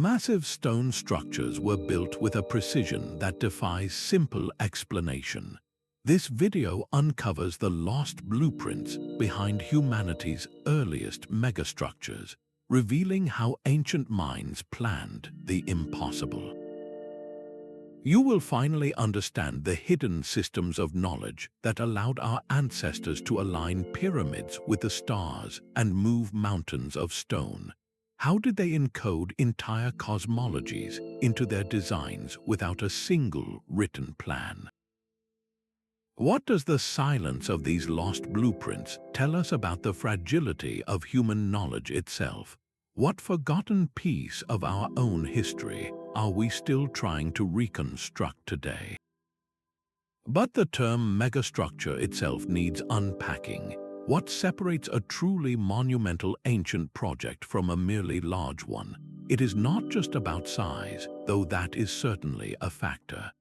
Massive stone structures were built with a precision that defies simple explanation. This video uncovers the lost blueprints behind humanity's earliest megastructures, revealing how ancient minds planned the impossible. You will finally understand the hidden systems of knowledge that allowed our ancestors to align pyramids with the stars and move mountains of stone. How did they encode entire cosmologies into their designs without a single written plan? What does the silence of these lost blueprints tell us about the fragility of human knowledge itself? What forgotten piece of our own history are we still trying to reconstruct today? But the term megastructure itself needs unpacking. What separates a truly monumental ancient project from a merely large one? It is not just about size, though that is certainly a factor.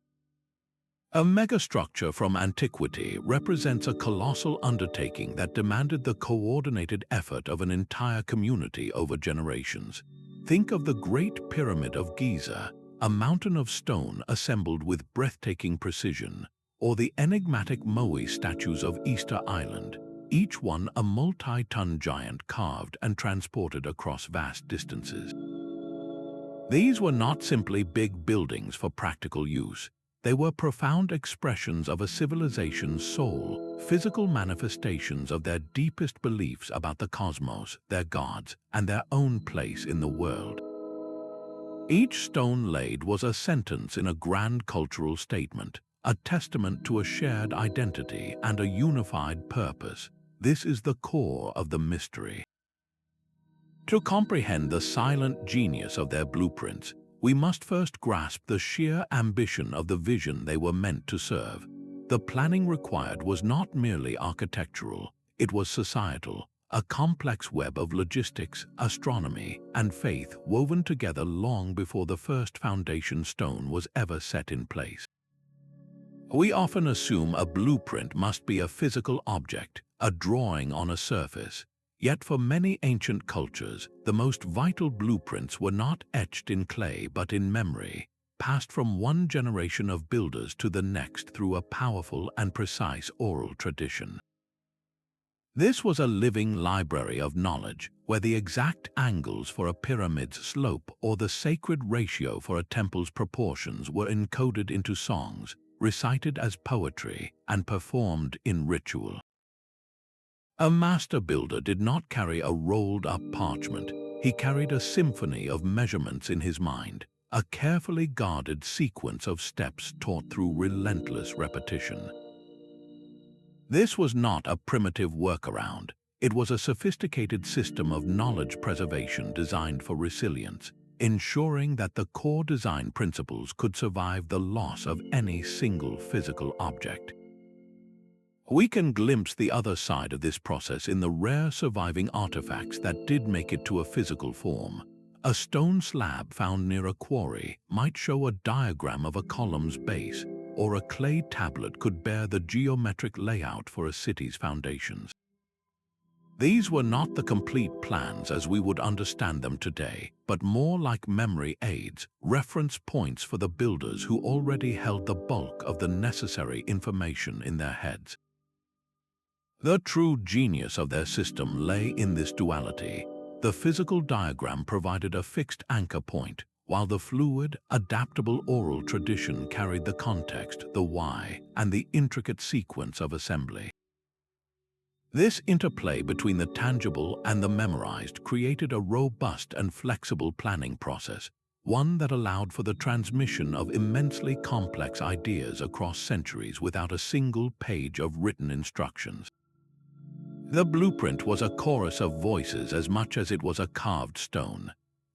A megastructure from antiquity represents a colossal undertaking that demanded the coordinated effort of an entire community over generations. Think of the Great Pyramid of Giza, a mountain of stone assembled with breathtaking precision, or the enigmatic Moai statues of Easter Island, each one a multi-ton giant carved and transported across vast distances. These were not simply big buildings for practical use. They were profound expressions of a civilization's soul, physical manifestations of their deepest beliefs about the cosmos, their gods, and their own place in the world. Each stone laid was a sentence in a grand cultural statement, a testament to a shared identity and a unified purpose. This is the core of the mystery. To comprehend the silent genius of their blueprints, we must first grasp the sheer ambition of the vision they were meant to serve. The planning required was not merely architectural, it was societal, a complex web of logistics, astronomy, and faith woven together long before the first foundation stone was ever set in place. We often assume a blueprint must be a physical object, a drawing on a surface. Yet for many ancient cultures, the most vital blueprints were not etched in clay but in memory, passed from one generation of builders to the next through a powerful and precise oral tradition. This was a living library of knowledge, where the exact angles for a pyramid's slope or the sacred ratio for a temple's proportions were encoded into songs, recited as poetry, and performed in ritual. A master builder did not carry a rolled-up parchment. He carried a symphony of measurements in his mind, a carefully guarded sequence of steps taught through relentless repetition. This was not a primitive workaround. It was a sophisticated system of knowledge preservation designed for resilience, ensuring that the core design principles could survive the loss of any single physical object. We can glimpse the other side of this process in the rare surviving artifacts that did make it to a physical form. A stone slab found near a quarry might show a diagram of a column's base, or a clay tablet could bear the geometric layout for a city's foundations. These were not the complete plans as we would understand them today, but more like memory aids, reference points for the builders who already held the bulk of the necessary information in their heads. The true genius of their system lay in this duality. The physical diagram provided a fixed anchor point, while the fluid, adaptable oral tradition carried the context, the why, and the intricate sequence of assembly. This interplay between the tangible and the memorized created a robust and flexible planning process, one that allowed for the transmission of immensely complex ideas across centuries without a single page of written instructions. The blueprint was a chorus of voices as much as it was a carved stone.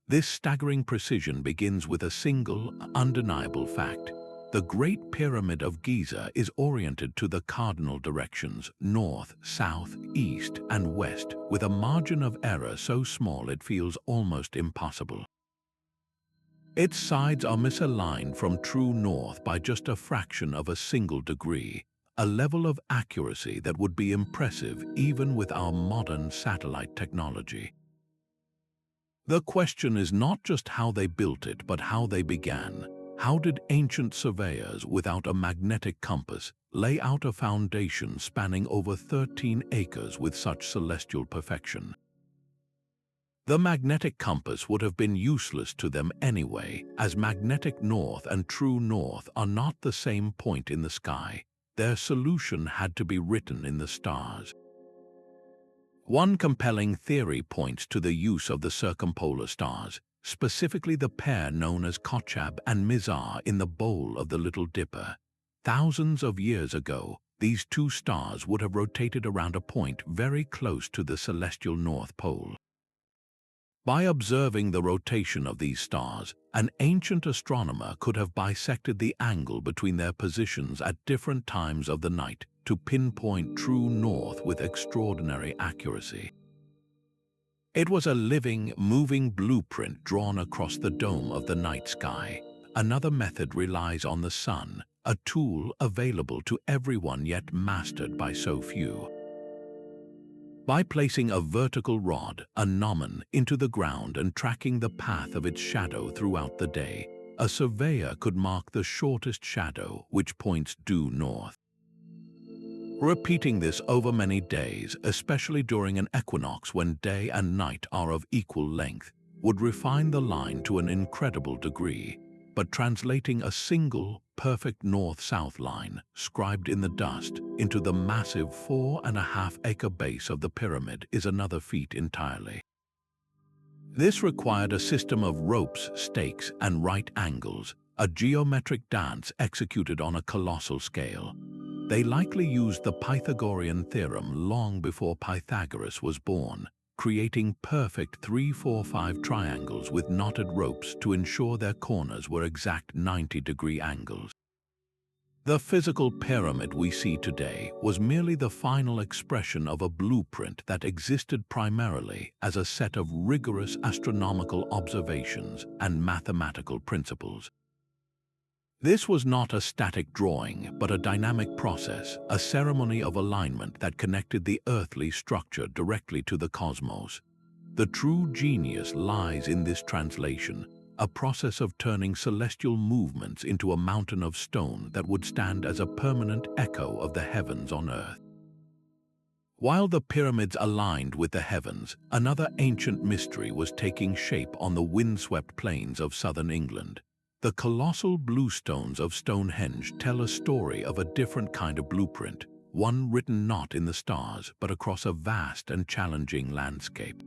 This staggering precision begins with a single, undeniable fact. The Great Pyramid of Giza is oriented to the cardinal directions, north, south, east, and west, with a margin of error so small it feels almost impossible. Its sides are misaligned from true north by just a fraction of a single degree, a level of accuracy that would be impressive even with our modern satellite technology. The question is not just how they built it, but how they began. How did ancient surveyors, without a magnetic compass, lay out a foundation spanning over 13 acres with such celestial perfection? The magnetic compass would have been useless to them anyway, as magnetic north and true north are not the same point in the sky. Their solution had to be written in the stars. One compelling theory points to the use of the circumpolar stars, specifically the pair known as Kochab and Mizar in the bowl of the Little Dipper. Thousands of years ago, these two stars would have rotated around a point very close to the celestial North Pole. By observing the rotation of these stars, an ancient astronomer could have bisected the angle between their positions at different times of the night to pinpoint true north with extraordinary accuracy. It was a living, moving blueprint drawn across the dome of the night sky. Another method relies on the sun, a tool available to everyone yet mastered by so few. By placing a vertical rod, a gnomon, into the ground and tracking the path of its shadow throughout the day, a surveyor could mark the shortest shadow, which points due north. Repeating this over many days, especially during an equinox when day and night are of equal length, would refine the line to an incredible degree. But translating a single, perfect north-south line, scribed in the dust, into the massive 4.5-acre base of the pyramid is another feat entirely. This required a system of ropes, stakes, and right angles, a geometric dance executed on a colossal scale. They likely used the Pythagorean theorem long before Pythagoras was born, creating perfect 3-4-5 triangles with knotted ropes to ensure their corners were exact 90-degree angles. The physical pyramid we see today was merely the final expression of a blueprint that existed primarily as a set of rigorous astronomical observations and mathematical principles. This was not a static drawing, but a dynamic process, a ceremony of alignment that connected the earthly structure directly to the cosmos. The true genius lies in this translation, a process of turning celestial movements into a mountain of stone that would stand as a permanent echo of the heavens on earth. While the pyramids aligned with the heavens, another ancient mystery was taking shape on the windswept plains of southern England. The colossal blue stones of Stonehenge tell a story of a different kind of blueprint, one written not in the stars but across a vast and challenging landscape.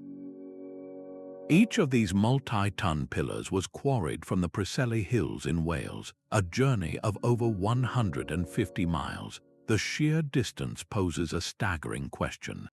Each of these multi-ton pillars was quarried from the Preseli Hills in Wales, a journey of over 150 miles. The sheer distance poses a staggering question.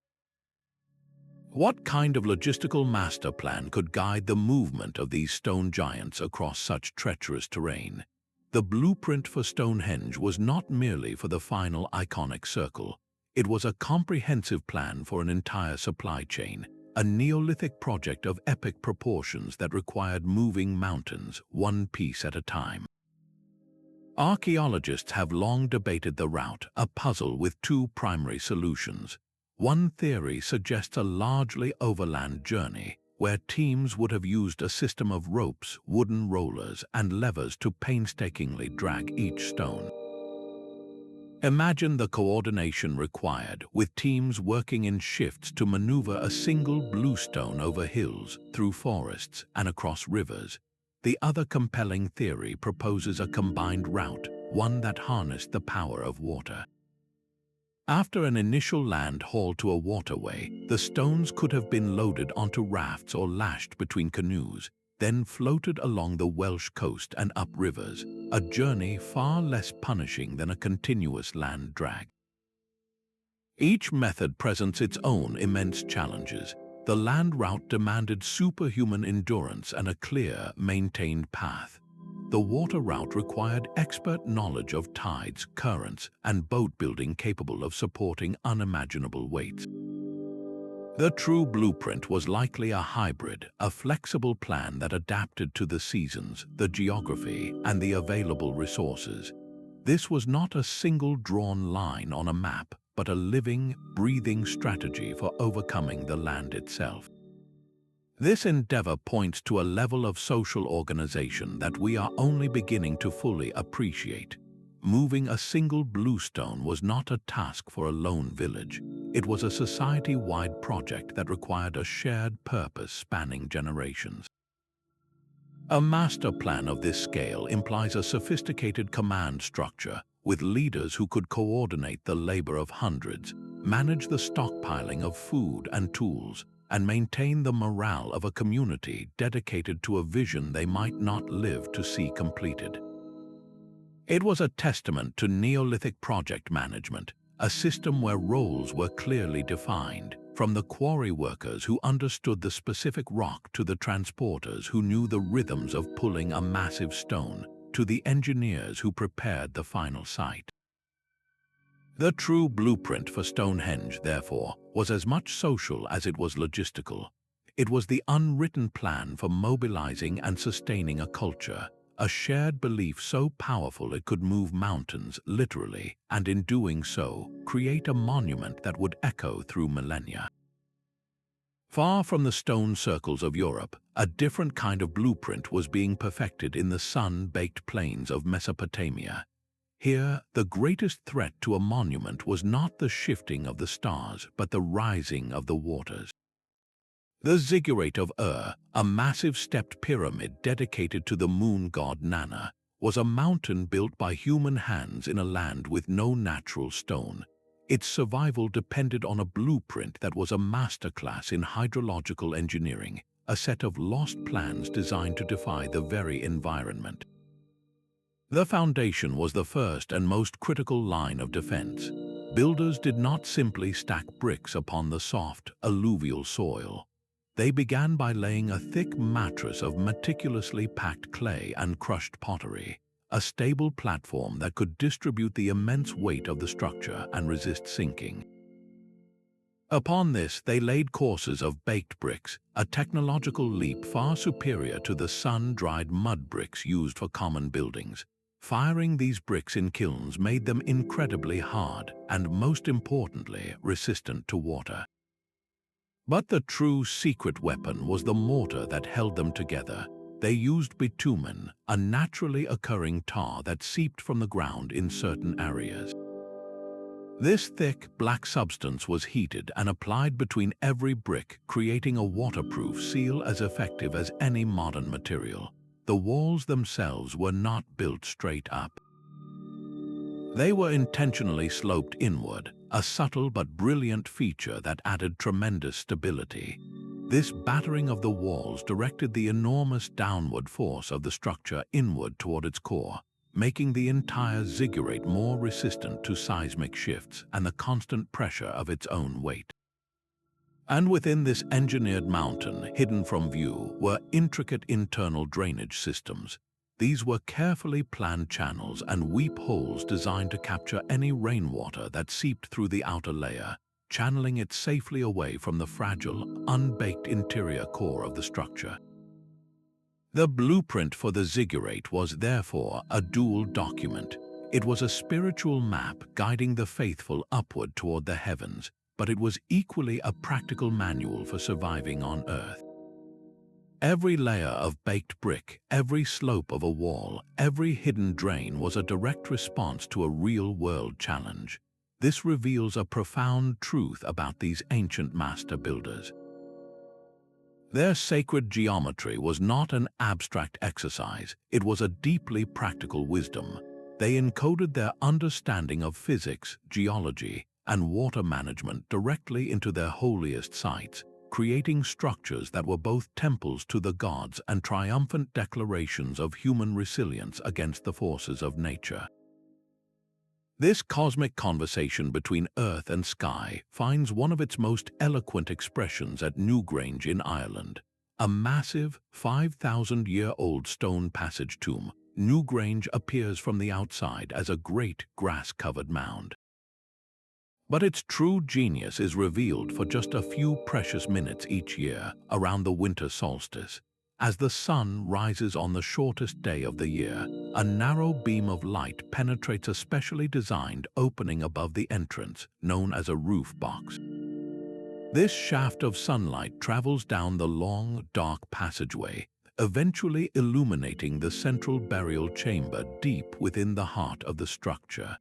What kind of logistical master plan could guide the movement of these stone giants across such treacherous terrain? The blueprint for Stonehenge was not merely for the final iconic circle. It was a comprehensive plan for an entire supply chain, a Neolithic project of epic proportions that required moving mountains, one piece at a time. Archaeologists have long debated the route, a puzzle with two primary solutions. One theory suggests a largely overland journey, where teams would have used a system of ropes, wooden rollers, and levers to painstakingly drag each stone. Imagine the coordination required, with teams working in shifts to maneuver a single blue stone over hills, through forests, and across rivers. The other compelling theory proposes a combined route, one that harnessed the power of water. After an initial land haul to a waterway, the stones could have been loaded onto rafts or lashed between canoes, then floated along the Welsh coast and up rivers, a journey far less punishing than a continuous land drag. Each method presents its own immense challenges. The land route demanded superhuman endurance and a clear, maintained path. The water route required expert knowledge of tides, currents, and boat building capable of supporting unimaginable weights. The true blueprint was likely a hybrid, a flexible plan that adapted to the seasons, the geography, and the available resources. This was not a single drawn line on a map, but a living, breathing strategy for overcoming the land itself. This endeavor points to a level of social organization that we are only beginning to fully appreciate. Moving a single bluestone was not a task for a lone village. It was a society-wide project that required a shared purpose spanning generations. A master plan of this scale implies a sophisticated command structure with leaders who could coordinate the labor of hundreds, manage the stockpiling of food and tools, and maintain the morale of a community dedicated to a vision they might not live to see completed. It was a testament to Neolithic project management, a system where roles were clearly defined, from the quarry workers who understood the specific rock to the transporters who knew the rhythms of pulling a massive stone, to the engineers who prepared the final site. The true blueprint for Stonehenge, therefore, was as much social as it was logistical. It was the unwritten plan for mobilizing and sustaining a culture, a shared belief so powerful it could move mountains, literally, and in doing so, create a monument that would echo through millennia. Far from the stone circles of Europe, a different kind of blueprint was being perfected in the sun-baked plains of Mesopotamia. Here, the greatest threat to a monument was not the shifting of the stars, but the rising of the waters. The Ziggurat of a massive stepped pyramid dedicated to the moon god Nana, was a mountain built by human hands in a land with no natural stone. Its survival depended on a blueprint that was a masterclass in hydrological engineering, a set of lost plans designed to defy the very environment. The foundation was the first and most critical line of defense. Builders did not simply stack bricks upon the soft, alluvial soil. They began by laying a thick mattress of meticulously packed clay and crushed pottery, a stable platform that could distribute the immense weight of the structure and resist sinking. Upon this, they laid courses of baked bricks, a technological leap far superior to the sun-dried mud bricks used for common buildings. Firing these bricks in kilns made them incredibly hard and, most importantly, resistant to water. But the true secret weapon was the mortar that held them together. They used bitumen, a naturally occurring tar that seeped from the ground in certain areas. This thick, black substance was heated and applied between every brick, creating a waterproof seal as effective as any modern material. The walls themselves were not built straight up. They were intentionally sloped inward, a subtle but brilliant feature that added tremendous stability. This battering of the walls directed the enormous downward force of the structure inward toward its core, making the entire ziggurat more resistant to seismic shifts and the constant pressure of its own weight. And within this engineered mountain, hidden from view, were intricate internal drainage systems. These were carefully planned channels and weep holes designed to capture any rainwater that seeped through the outer layer, channeling it safely away from the fragile, unbaked interior core of the structure. The blueprint for the ziggurat was therefore a dual document. It was a spiritual map guiding the faithful upward toward the heavens, but it was equally a practical manual for surviving on Earth. Every layer of baked brick, every slope of a wall, every hidden drain was a direct response to a real-world challenge. This reveals a profound truth about these ancient master builders. Their sacred geometry was not an abstract exercise, it was a deeply practical wisdom. They encoded their understanding of physics, geology, and water management directly into their holiest sites, creating structures that were both temples to the gods and triumphant declarations of human resilience against the forces of nature. This cosmic conversation between earth and sky finds one of its most eloquent expressions at Newgrange in Ireland. A massive, 5,000-year-old stone passage tomb, Newgrange appears from the outside as a great grass-covered mound. But its true genius is revealed for just a few precious minutes each year, around the winter solstice. As the sun rises on the shortest day of the year, a narrow beam of light penetrates a specially designed opening above the entrance, known as a roof box. This shaft of sunlight travels down the long, dark passageway, eventually illuminating the central burial chamber deep within the heart of the structure.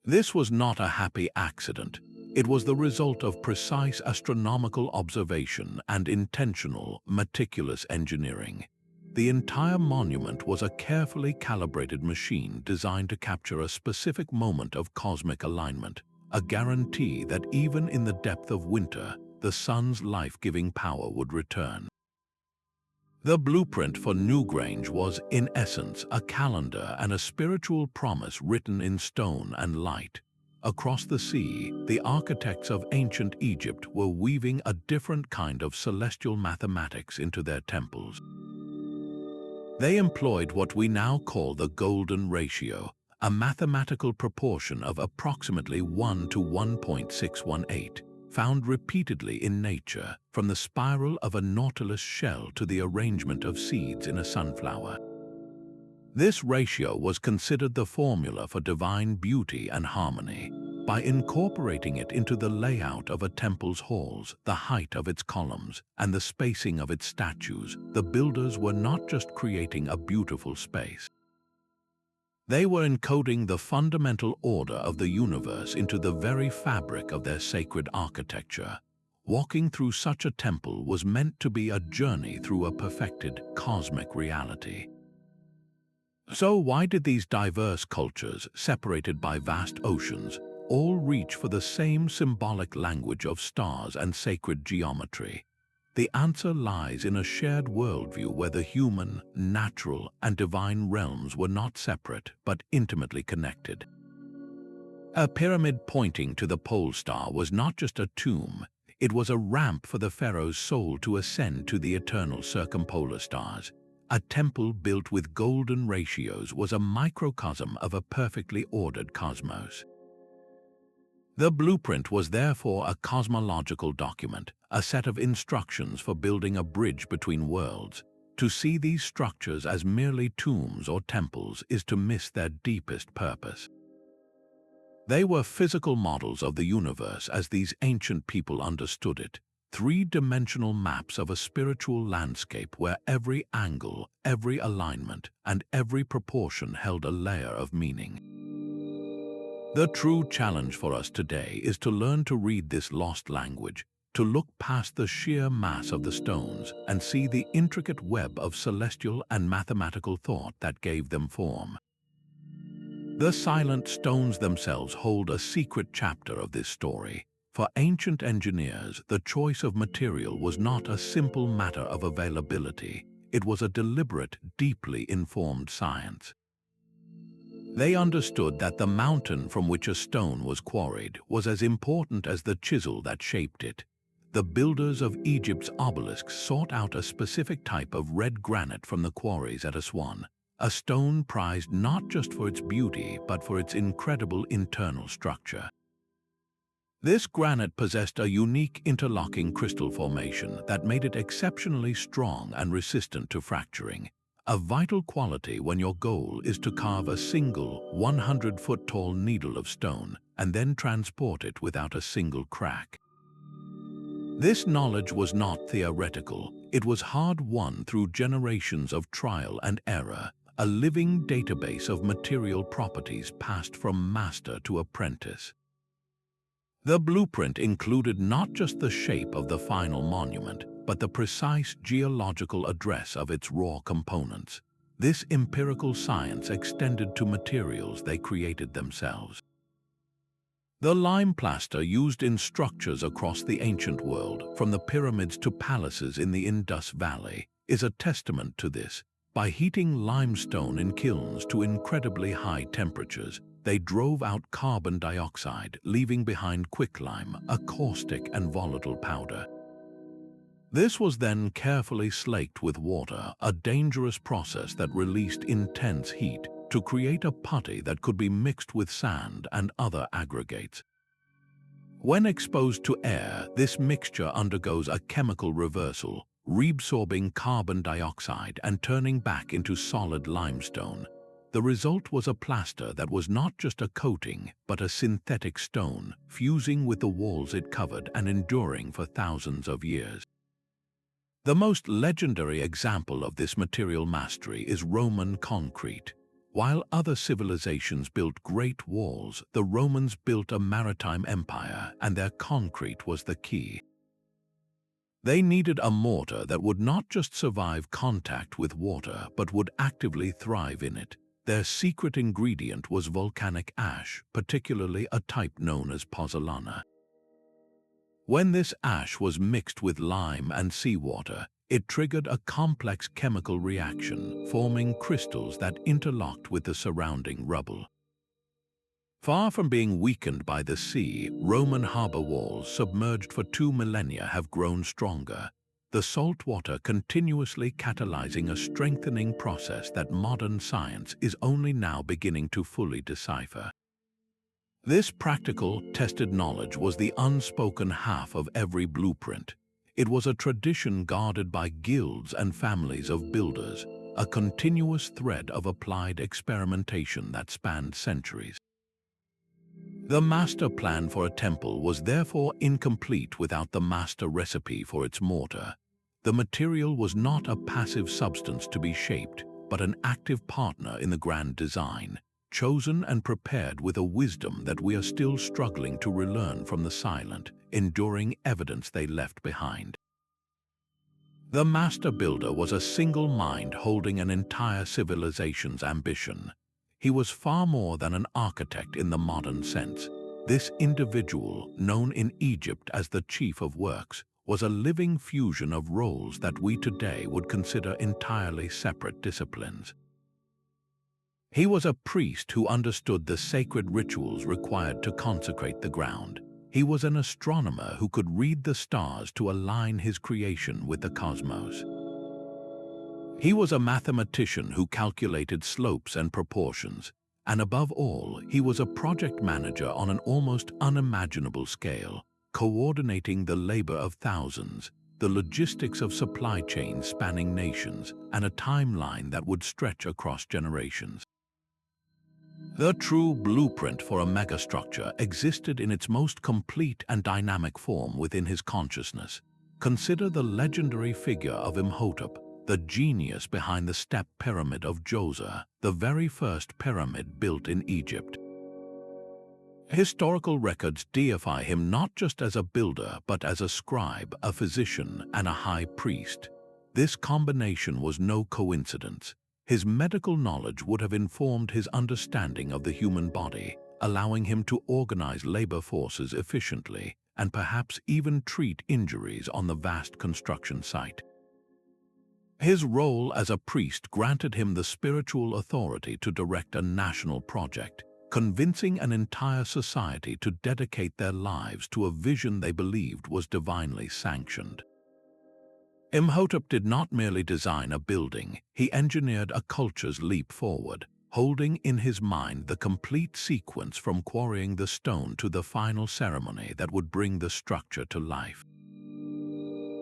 This was not a happy accident. It was the result of precise astronomical observation and intentional, meticulous engineering. The entire monument was a carefully calibrated machine designed to capture a specific moment of cosmic alignment, a guarantee that even in the depth of winter, the sun's life-giving power would return. The blueprint for Newgrange was, in essence, a calendar and a spiritual promise written in stone and light. Across the sea, the architects of ancient Egypt were weaving a different kind of celestial mathematics into their temples. They employed what we now call the golden ratio, a mathematical proportion of approximately 1 to 1.618, found repeatedly in nature, from the spiral of a nautilus shell to the arrangement of seeds in a sunflower. This ratio was considered the formula for divine beauty and harmony. By incorporating it into the layout of a temple's halls, the height of its columns, and the spacing of its statues, the builders were not just creating a beautiful space. They were encoding the fundamental order of the universe into the very fabric of their sacred architecture. Walking through such a temple was meant to be a journey through a perfected cosmic reality. So why did these diverse cultures, separated by vast oceans, all reach for the same symbolic language of stars and sacred geometry? The answer lies in a shared worldview where the human, natural, and divine realms were not separate but intimately connected. A pyramid pointing to the pole star was not just a tomb, it was a ramp for the pharaoh's soul to ascend to the eternal circumpolar stars. A temple built with golden ratios was a microcosm of a perfectly ordered cosmos. The blueprint was therefore a cosmological document, a set of instructions for building a bridge between worlds. To see these structures as merely tombs or temples is to miss their deepest purpose. They were physical models of the universe as these ancient people understood it, three-dimensional maps of a spiritual landscape where every angle, every alignment, and every proportion held a layer of meaning. The true challenge for us today is to learn to read this lost language, to look past the sheer mass of the stones and see the intricate web of celestial and mathematical thought that gave them form. The silent stones themselves hold a secret chapter of this story. For ancient engineers, the choice of material was not a simple matter of availability. It was a deliberate, deeply informed science. They understood that the mountain from which a stone was quarried was as important as the chisel that shaped it. The builders of Egypt's obelisks sought out a specific type of red granite from the quarries at Aswan, a stone prized not just for its beauty but for its incredible internal structure. This granite possessed a unique interlocking crystal formation that made it exceptionally strong and resistant to fracturing, a vital quality when your goal is to carve a single 100-foot-tall needle of stone and then transport it without a single crack. This knowledge was not theoretical, it was hard-won through generations of trial and error, a living database of material properties passed from master to apprentice. The blueprint included not just the shape of the final monument, but the precise geological address of its raw components. This empirical science extended to materials they created themselves. The lime plaster used in structures across the ancient world, from the pyramids to palaces in the Indus Valley, is a testament to this. By heating limestone in kilns to incredibly high temperatures, they drove out carbon dioxide, leaving behind quicklime, a caustic and volatile powder. This was then carefully slaked with water, a dangerous process that released intense heat to create a putty that could be mixed with sand and other aggregates. When exposed to air, this mixture undergoes a chemical reversal, reabsorbing carbon dioxide and turning back into solid limestone. The result was a plaster that was not just a coating, but a synthetic stone, fusing with the walls it covered and enduring for thousands of years. The most legendary example of this material mastery is Roman concrete. While other civilizations built great walls, the Romans built a maritime empire, and their concrete was the key. They needed a mortar that would not just survive contact with water, but would actively thrive in it. Their secret ingredient was volcanic ash, particularly a type known as pozzolana. When this ash was mixed with lime and seawater, it triggered a complex chemical reaction, forming crystals that interlocked with the surrounding rubble. Far from being weakened by the sea, Roman harbor walls, submerged for 2 millennia, have grown stronger, the salt water continuously catalyzing a strengthening process that modern science is only now beginning to fully decipher. This practical, tested knowledge was the unspoken half of every blueprint. It was a tradition guarded by guilds and families of builders, a continuous thread of applied experimentation that spanned centuries. The master plan for a temple was therefore incomplete without the master recipe for its mortar. The material was not a passive substance to be shaped, but an active partner in the grand design, chosen and prepared with a wisdom that we are still struggling to relearn from the silent, enduring evidence they left behind. The master builder was a single mind holding an entire civilization's ambition. He was far more than an architect in the modern sense. This individual, known in Egypt as the chief of works, was a living fusion of roles that we today would consider entirely separate disciplines. He was a priest who understood the sacred rituals required to consecrate the ground. He was an astronomer who could read the stars to align his creation with the cosmos. He was a mathematician who calculated slopes and proportions, and above all, he was a project manager on an almost unimaginable scale, coordinating the labor of thousands, the logistics of supply chains spanning nations, and a timeline that would stretch across generations. The true blueprint for a megastructure existed in its most complete and dynamic form within his consciousness. Consider the legendary figure of Imhotep, the genius behind the step pyramid of Giza, the very first pyramid built in Egypt. Historical records deify him not just as a builder, but as a scribe, a physician, and a high priest. This combination was no coincidence. His medical knowledge would have informed his understanding of the human body, allowing him to organize labor forces efficiently and perhaps even treat injuries on the vast construction site. His role as a priest granted him the spiritual authority to direct a national project, convincing an entire society to dedicate their lives to a vision they believed was divinely sanctioned. Imhotep did not merely design a building, he engineered a culture's leap forward, holding in his mind the complete sequence from quarrying the stone to the final ceremony that would bring the structure to life.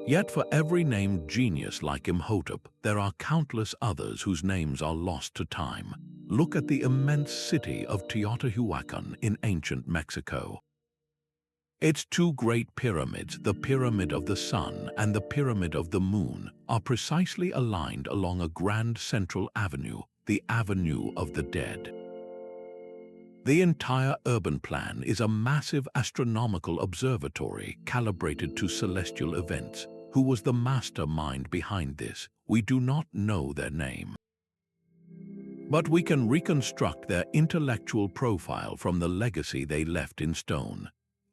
Yet for every named genius like Imhotep, there are countless others whose names are lost to time. Look at the immense city of Teotihuacan in ancient Mexico. Its 2 great pyramids, the Pyramid of the Sun and the Pyramid of the Moon, are precisely aligned along a grand central avenue, the Avenue of the Dead. The entire urban plan is a massive astronomical observatory calibrated to celestial events. Who was the mastermind behind this? We do not know their name. But we can reconstruct their intellectual profile from the legacy they left in stone.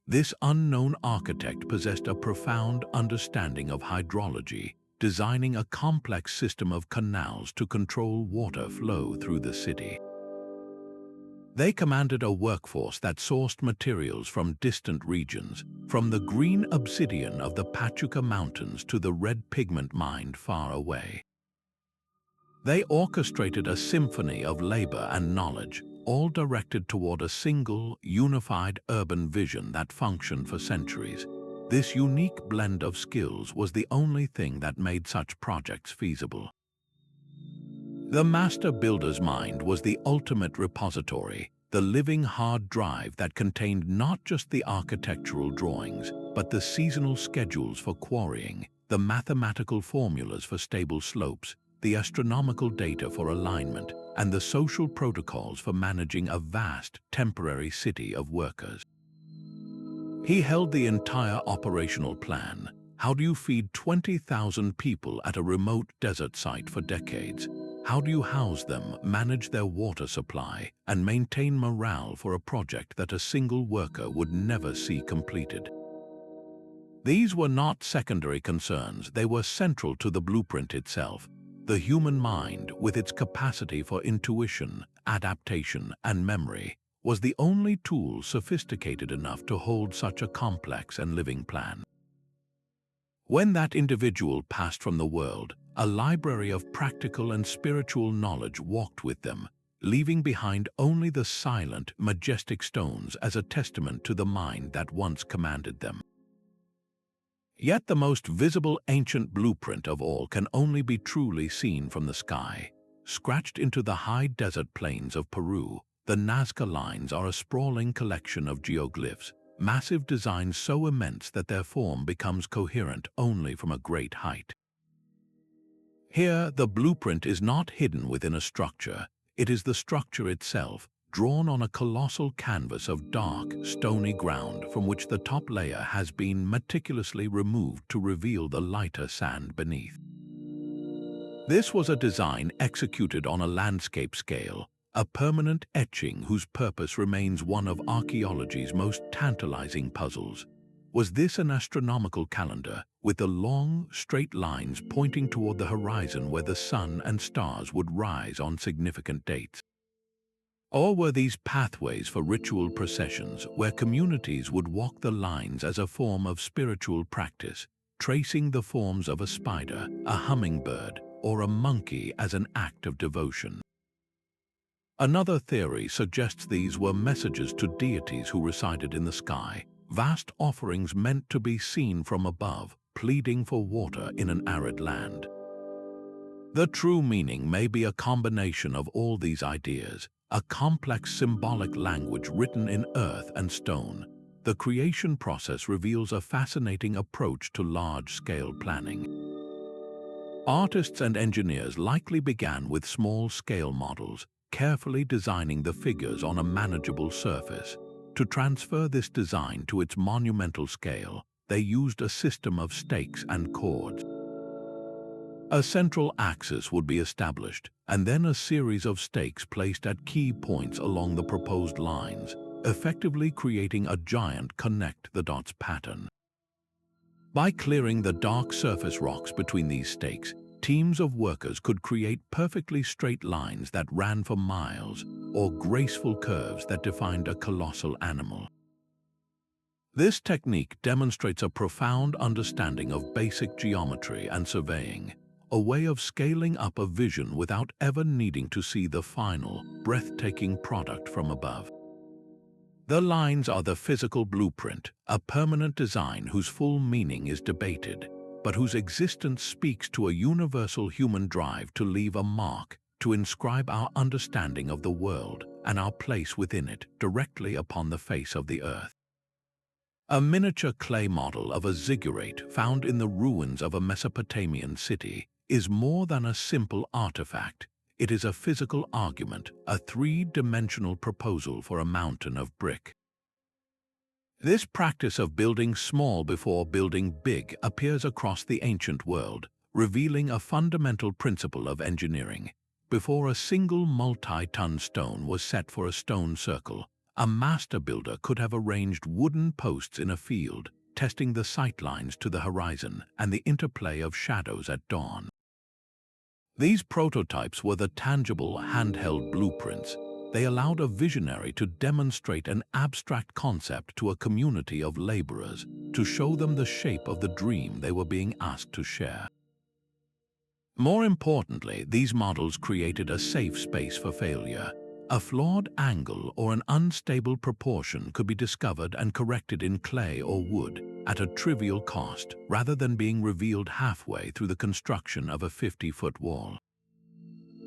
This unknown architect possessed a profound understanding of hydrology, designing a complex system of canals to control water flow through the city. They commanded a workforce that sourced materials from distant regions, from the green obsidian of the Pachuca Mountains to the red pigment mined far away. They orchestrated a symphony of labor and knowledge, all directed toward a single, unified urban vision that functioned for centuries. This unique blend of skills was the only thing that made such projects feasible. The master builder's mind was the ultimate repository, the living hard drive that contained not just the architectural drawings, but the seasonal schedules for quarrying, the mathematical formulas for stable slopes, the astronomical data for alignment, and the social protocols for managing a vast, temporary city of workers. He held the entire operational plan. How do you feed 20,000 people at a remote desert site for decades? How do you house them, manage their water supply, and maintain morale for a project that a single worker would never see completed? These were not secondary concerns, they were central to the blueprint itself. The human mind, with its capacity for intuition, adaptation, and memory, was the only tool sophisticated enough to hold such a complex and living plan. When that individual passed from the world, a library of practical and spiritual knowledge walked with them, leaving behind only the silent, majestic stones as a testament to the mind that once commanded them. Yet the most visible ancient blueprint of all can only be truly seen from the sky. Scratched into the high desert plains of Peru, the Nazca lines are a sprawling collection of geoglyphs, massive designs so immense that their form becomes coherent only from a great height. Here, the blueprint is not hidden within a structure, it is the structure itself, drawn on a colossal canvas of dark, stony ground from which the top layer has been meticulously removed to reveal the lighter sand beneath. This was a design executed on a landscape scale, a permanent etching whose purpose remains one of archaeology's most tantalizing puzzles. Was this an astronomical calendar, with the long, straight lines pointing toward the horizon where the sun and stars would rise on significant dates? Or were these pathways for ritual processions where communities would walk the lines as a form of spiritual practice, tracing the forms of a spider, a hummingbird, or a monkey as an act of devotion? Another theory suggests these were messages to deities who resided in the sky, vast offerings meant to be seen from above, pleading for water in an arid land. The true meaning may be a combination of all these ideas, a complex symbolic language written in earth and stone. The creation process reveals a fascinating approach to large-scale planning. Artists and engineers likely began with small-scale models, carefully designing the figures on a manageable surface. To transfer this design to its monumental scale, they used a system of stakes and cords. A central axis would be established, and then a series of stakes placed at key points along the proposed lines, effectively creating a giant connect-the-dots pattern. By clearing the dark surface rocks between these stakes, teams of workers could create perfectly straight lines that ran for miles, or graceful curves that defined a colossal animal. This technique demonstrates a profound understanding of basic geometry and surveying, a way of scaling up a vision without ever needing to see the final, breathtaking product from above. The lines are the physical blueprint, a permanent design whose full meaning is debated, but whose existence speaks to a universal human drive to leave a mark, to inscribe our understanding of the world and our place within it directly upon the face of the earth. A miniature clay model of a ziggurat found in the ruins of a Mesopotamian city is more than a simple artifact. It is a physical argument, a three-dimensional proposal for a mountain of brick. This practice of building small before building big appears across the ancient world, revealing a fundamental principle of engineering. Before a single multi-ton stone was set for a stone circle, a master builder could have arranged wooden posts in a field, testing the sightlines to the horizon and the interplay of shadows at dawn. These prototypes were the tangible, handheld blueprints. They allowed a visionary to demonstrate an abstract concept to a community of laborers, to show them the shape of the dream they were being asked to share. More importantly, these models created a safe space for failure. A flawed angle or an unstable proportion could be discovered and corrected in clay or wood at a trivial cost, rather than being revealed halfway through the construction of a 50-foot wall.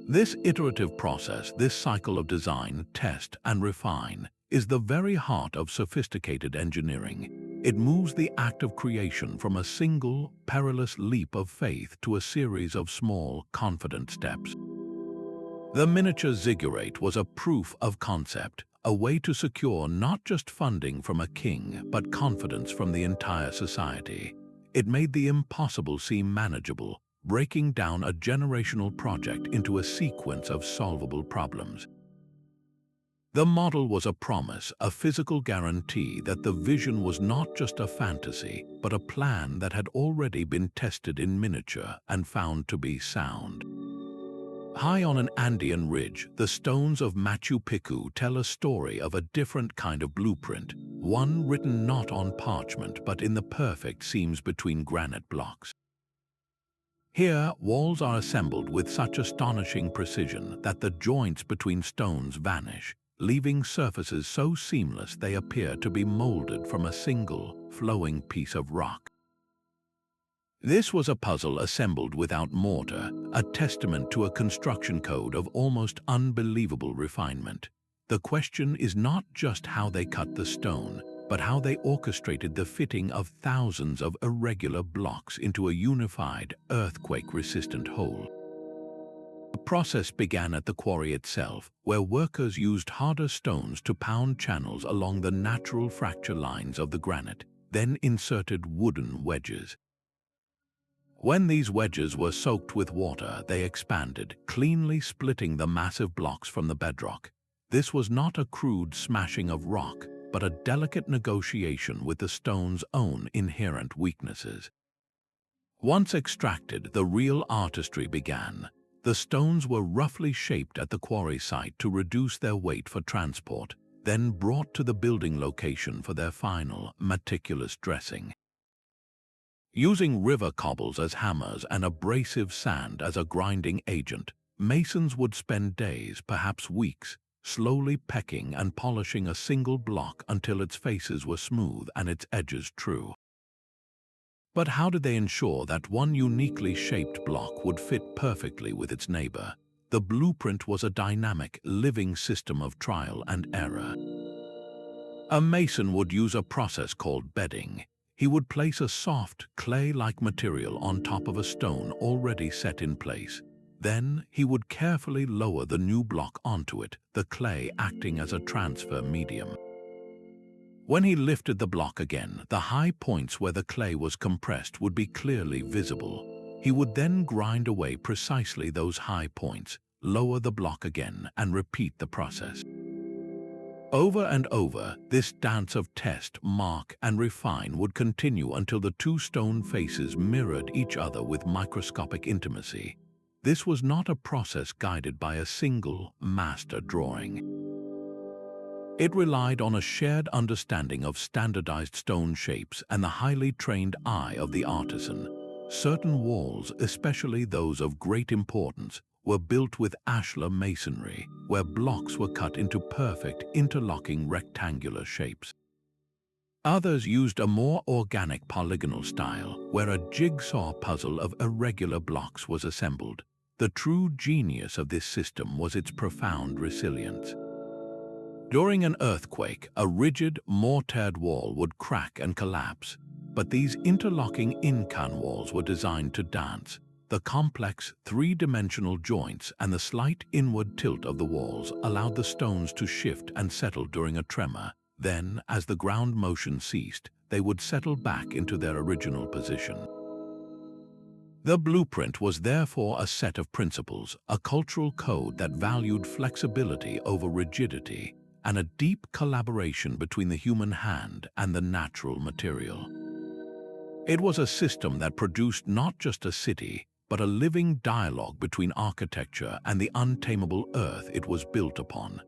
This iterative process, this cycle of design, test, and refine, is the very heart of sophisticated engineering. It moves the act of creation from a single, perilous leap of faith to a series of small, confident steps. The miniature ziggurat was a proof of concept, a way to secure not just funding from a king, but confidence from the entire society. It made the impossible seem manageable, breaking down a generational project into a sequence of solvable problems. The model was a promise, a physical guarantee that the vision was not just a fantasy, but a plan that had already been tested in miniature and found to be sound. High on an Andean ridge, the stones of Machu Picchu tell a story of a different kind of blueprint, one written not on parchment but in the perfect seams between granite blocks. Here, walls are assembled with such astonishing precision that the joints between stones vanish, leaving surfaces so seamless they appear to be molded from a single, flowing piece of rock. This was a puzzle assembled without mortar, a testament to a construction code of almost unbelievable refinement. The question is not just how they cut the stone, but how they orchestrated the fitting of thousands of irregular blocks into a unified, earthquake-resistant whole. The process began at the quarry itself, where workers used harder stones to pound channels along the natural fracture lines of the granite, then inserted wooden wedges. When these wedges were soaked with water, they expanded, cleanly splitting the massive blocks from the bedrock. This was not a crude smashing of rock, but a delicate negotiation with the stone's own inherent weaknesses. Once extracted, the real artistry began. The stones were roughly shaped at the quarry site to reduce their weight for transport, then brought to the building location for their final, meticulous dressing. Using river cobbles as hammers and abrasive sand as a grinding agent, masons would spend days, perhaps weeks, slowly pecking and polishing a single block until its faces were smooth and its edges true. But how did they ensure that one uniquely shaped block would fit perfectly with its neighbor? The blueprint was a dynamic, living system of trial and error. A mason would use a process called bedding. He would place a soft, clay-like material on top of a stone already set in place. Then he would carefully lower the new block onto it, the clay acting as a transfer medium. When he lifted the block again, the high points where the clay was compressed would be clearly visible. He would then grind away precisely those high points, lower the block again, and repeat the process. Over and over, this dance of test, mark, and refine would continue until the two stone faces mirrored each other with microscopic intimacy. This was not a process guided by a single master drawing. It relied on a shared understanding of standardized stone shapes and the highly trained eye of the artisan. Certain walls, especially those of great importance, were built with ashlar masonry, where blocks were cut into perfect, interlocking rectangular shapes. Others used a more organic polygonal style, where a jigsaw puzzle of irregular blocks was assembled. The true genius of this system was its profound resilience. During an earthquake, a rigid, mortared wall would crack and collapse, but these interlocking Incan walls were designed to dance. The complex, three-dimensional joints and the slight inward tilt of the walls allowed the stones to shift and settle during a tremor. Then, as the ground motion ceased, they would settle back into their original position. The blueprint was therefore a set of principles, a cultural code that valued flexibility over rigidity, and a deep collaboration between the human hand and the natural material. It was a system that produced not just a city, but a living dialogue between architecture and the untamable earth it was built upon.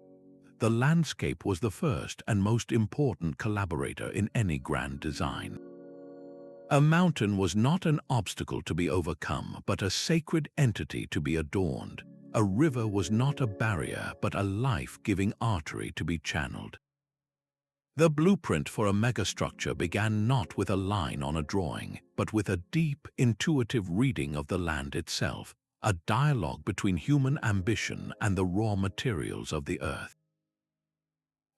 The landscape was the first and most important collaborator in any grand design. A mountain was not an obstacle to be overcome, but a sacred entity to be adorned. A river was not a barrier, but a life-giving artery to be channeled. The blueprint for a megastructure began not with a line on a drawing, but with a deep, intuitive reading of the land itself, a dialogue between human ambition and the raw materials of the earth.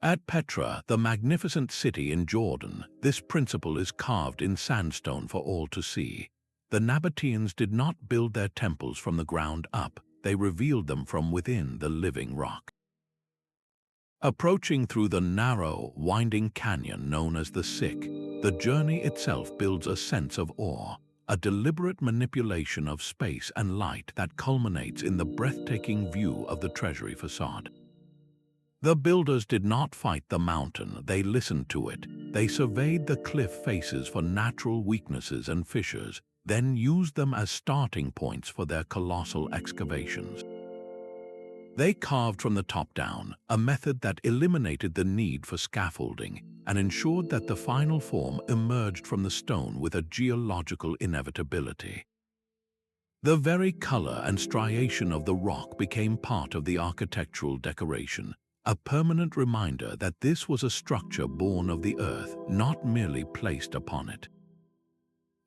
At Petra, the magnificent city in Jordan, this principle is carved in sandstone for all to see. The Nabateans did not build their temples from the ground up, they revealed them from within the living rock. Approaching through the narrow, winding canyon known as the Sick, the journey itself builds a sense of awe, a deliberate manipulation of space and light that culminates in the breathtaking view of the treasury facade. The builders did not fight the mountain, they listened to it. They surveyed the cliff faces for natural weaknesses and fissures, then used them as starting points for their colossal excavations. They carved from the top down, a method that eliminated the need for scaffolding and ensured that the final form emerged from the stone with a geological inevitability. The very color and striation of the rock became part of the architectural decoration, a permanent reminder that this was a structure born of the earth, not merely placed upon it.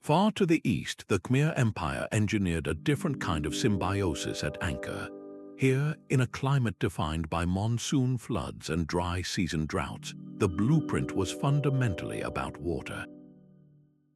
Far to the east, the Khmer Empire engineered a different kind of symbiosis at Angkor. Here, in a climate defined by monsoon floods and dry season droughts, the blueprint was fundamentally about water.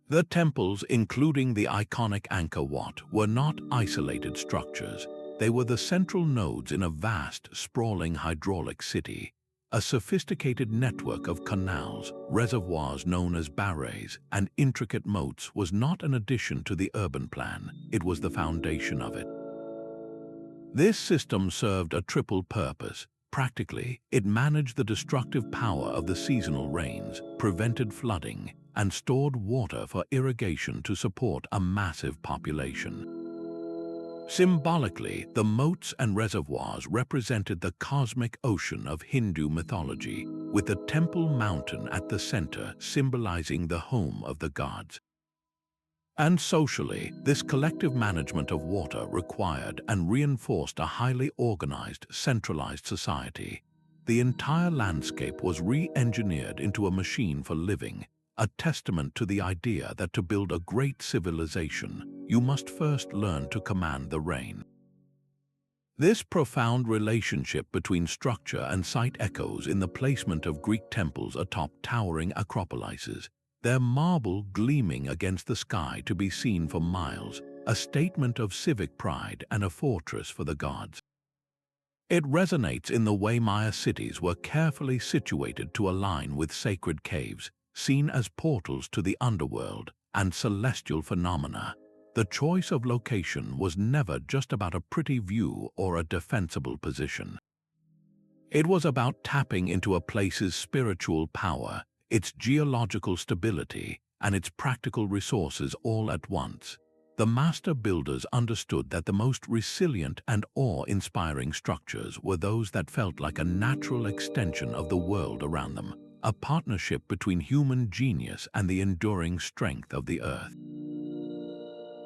The temples, including the iconic Angkor Wat, were not isolated structures. They were the central nodes in a vast, sprawling hydraulic city. A sophisticated network of canals, reservoirs known as barrays, and intricate moats was not an addition to the urban plan, it was the foundation of it. This system served a triple purpose. Practically, it managed the destructive power of the seasonal rains, prevented flooding, and stored water for irrigation to support a massive population. Symbolically, the moats and reservoirs represented the cosmic ocean of Hindu mythology, with the Temple Mountain at the center symbolizing the home of the gods. And socially, this collective management of water required and reinforced a highly organized, centralized society. The entire landscape was re-engineered into a machine for living, a testament to the idea that to build a great civilization, you must first learn to command the rain. This profound relationship between structure and site echoes in the placement of Greek temples atop towering acropolises, their marble gleaming against the sky to be seen for miles, a statement of civic pride and a fortress for the gods. It resonates in the way Maya cities were carefully situated to align with sacred caves, seen as portals to the underworld and celestial phenomena. The choice of location was never just about a pretty view or a defensible position. It was about tapping into a place's spiritual power, its geological stability, and its practical resources all at once. The master builders understood that the most resilient and awe-inspiring structures were those that felt like a natural extension of the world around them, a partnership between human genius and the enduring strength of the earth.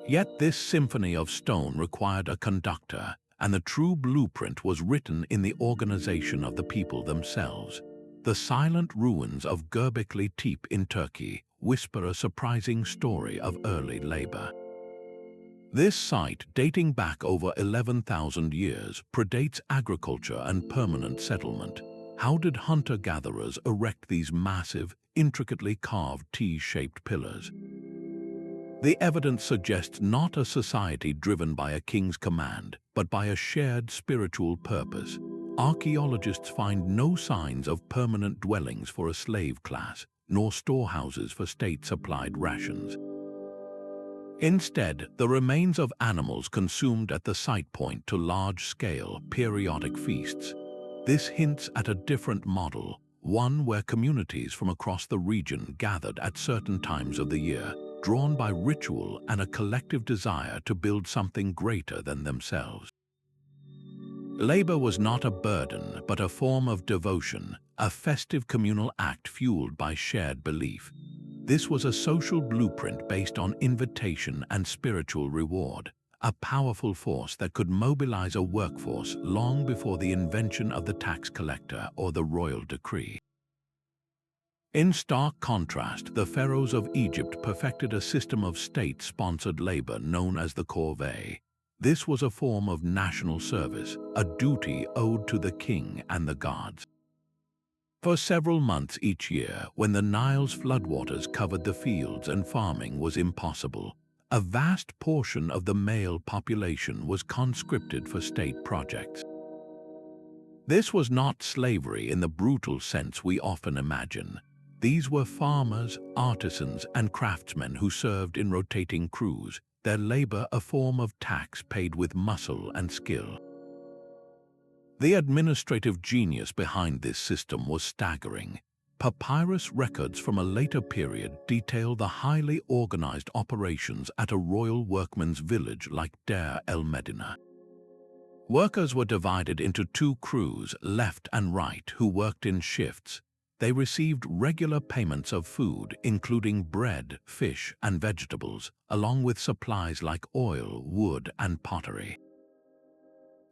Yet this symphony of stone required a conductor, and the true blueprint was written in the organization of the people themselves. The silent ruins of Göbekli Tepe in Turkey whisper a surprising story of early labor. This site, dating back over 11,000 years, predates agriculture and permanent settlement. How did hunter-gatherers erect these massive, intricately carved T-shaped pillars? The evidence suggests not a society driven by a king's command, but by a shared spiritual purpose. Archaeologists find no signs of permanent dwellings for a slave class, nor storehouses for state-supplied rations. Instead, the remains of animals consumed at the site point to large-scale, periodic feasts. This hints at a different model, one where communities from across the region gathered at certain times of the year, drawn by ritual and a collective desire to build something greater than themselves. Labor was not a burden, but a form of devotion, a festive communal act fueled by shared belief. This was a social blueprint based on invitation and spiritual reward, a powerful force that could mobilize a workforce long before the invention of the tax collector or the royal decree. In stark contrast, the pharaohs of Egypt perfected a system of state-sponsored labor known as the corvée. This was a form of national service, a duty owed to the king and the gods. For several months each year, when the Nile's floodwaters covered the fields and farming was impossible, a vast portion of the male population was conscripted for state projects. This was not slavery in the brutal sense we often imagine. These were farmers, artisans, and craftsmen who served in rotating crews, their labor a form of tax paid with muscle and skill. The administrative genius behind this system was staggering. Papyrus records from a later period detail the highly organized operations at a royal workman's village like Deir el-Medina. Workers were divided into two crews, left and right, who worked in shifts. They received regular payments of food, including bread, fish, and vegetables, along with supplies like oil, wood, and pottery.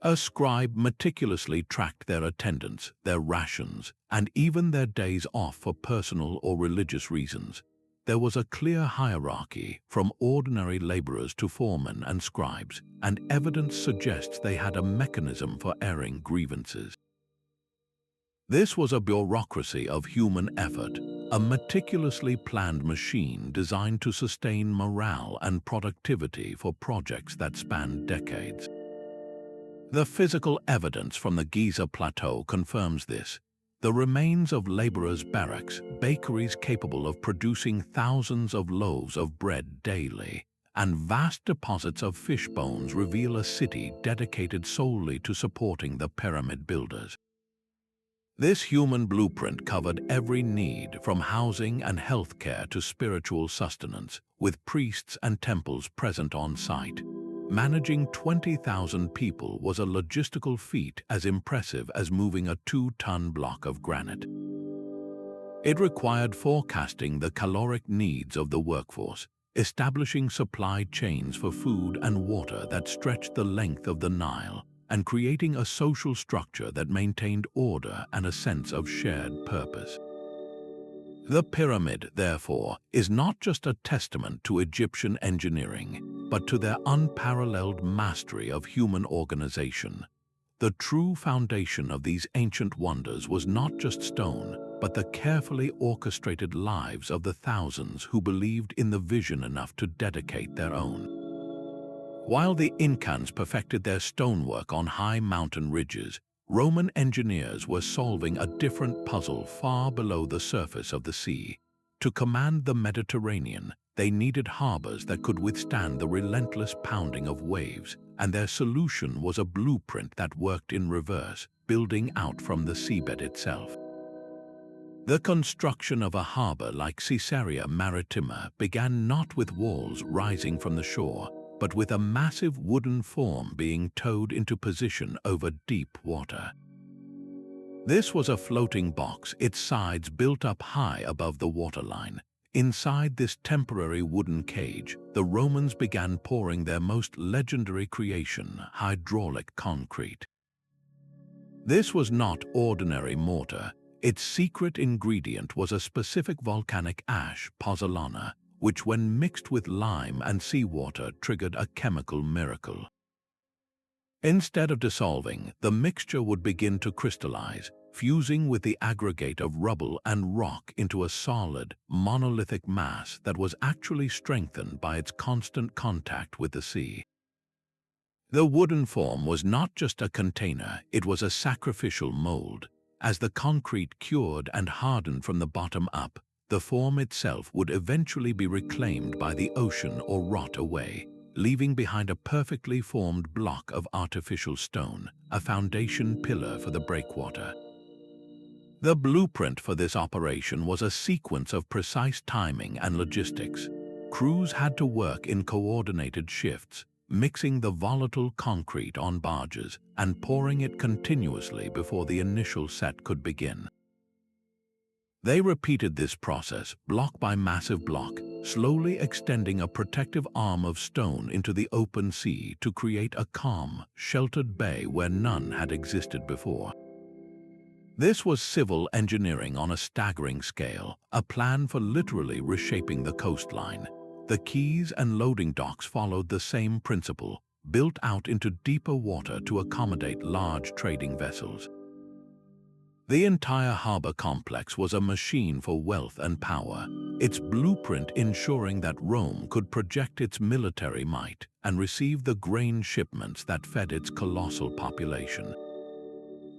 A scribe meticulously tracked their attendance, their rations, and even their days off for personal or religious reasons. There was a clear hierarchy, from ordinary laborers to foremen and scribes, and evidence suggests they had a mechanism for airing grievances. This was a bureaucracy of human effort, a meticulously planned machine designed to sustain morale and productivity for projects that spanned decades. The physical evidence from the Giza Plateau confirms this. The remains of laborers' barracks, bakeries capable of producing thousands of loaves of bread daily, and vast deposits of fish bones reveal a city dedicated solely to supporting the pyramid builders. This human blueprint covered every need, from housing and healthcare to spiritual sustenance, with priests and temples present on site. Managing 20,000 people was a logistical feat as impressive as moving a 2-ton block of granite. It required forecasting the caloric needs of the workforce, establishing supply chains for food and water that stretched the length of the Nile, and creating a social structure that maintained order and a sense of shared purpose. The pyramid, therefore, is not just a testament to Egyptian engineering, but to their unparalleled mastery of human organization. The true foundation of these ancient wonders was not just stone, but the carefully orchestrated lives of the thousands who believed in the vision enough to dedicate their own. While the Incans perfected their stonework on high mountain ridges, Roman engineers were solving a different puzzle far below the surface of the sea. To command the Mediterranean, they needed harbors that could withstand the relentless pounding of waves, and their solution was a blueprint that worked in reverse, building out from the seabed itself. The construction of a harbor like Caesarea Maritima began not with walls rising from the shore, but with a massive wooden form being towed into position over deep water. This was a floating box, its sides built up high above the waterline. Inside this temporary wooden cage, the Romans began pouring their most legendary creation, hydraulic concrete. This was not ordinary mortar. Its secret ingredient was a specific volcanic ash, pozzolana, which when mixed with lime and seawater triggered a chemical miracle. Instead of dissolving, the mixture would begin to crystallize, fusing with the aggregate of rubble and rock into a solid, monolithic mass that was actually strengthened by its constant contact with the sea. The wooden form was not just a container, it was a sacrificial mold. As the concrete cured and hardened from the bottom up, the form itself would eventually be reclaimed by the ocean or rot away, leaving behind a perfectly formed block of artificial stone, a foundation pillar for the breakwater. The blueprint for this operation was a sequence of precise timing and logistics. Crews had to work in coordinated shifts, mixing the volatile concrete on barges and pouring it continuously before the initial set could begin. They repeated this process, block by massive block, slowly extending a protective arm of stone into the open sea to create a calm, sheltered bay where none had existed before. This was civil engineering on a staggering scale, a plan for literally reshaping the coastline. The quays and loading docks followed the same principle, built out into deeper water to accommodate large trading vessels. The entire harbor complex was a machine for wealth and power, its blueprint ensuring that Rome could project its military might and receive the grain shipments that fed its colossal population.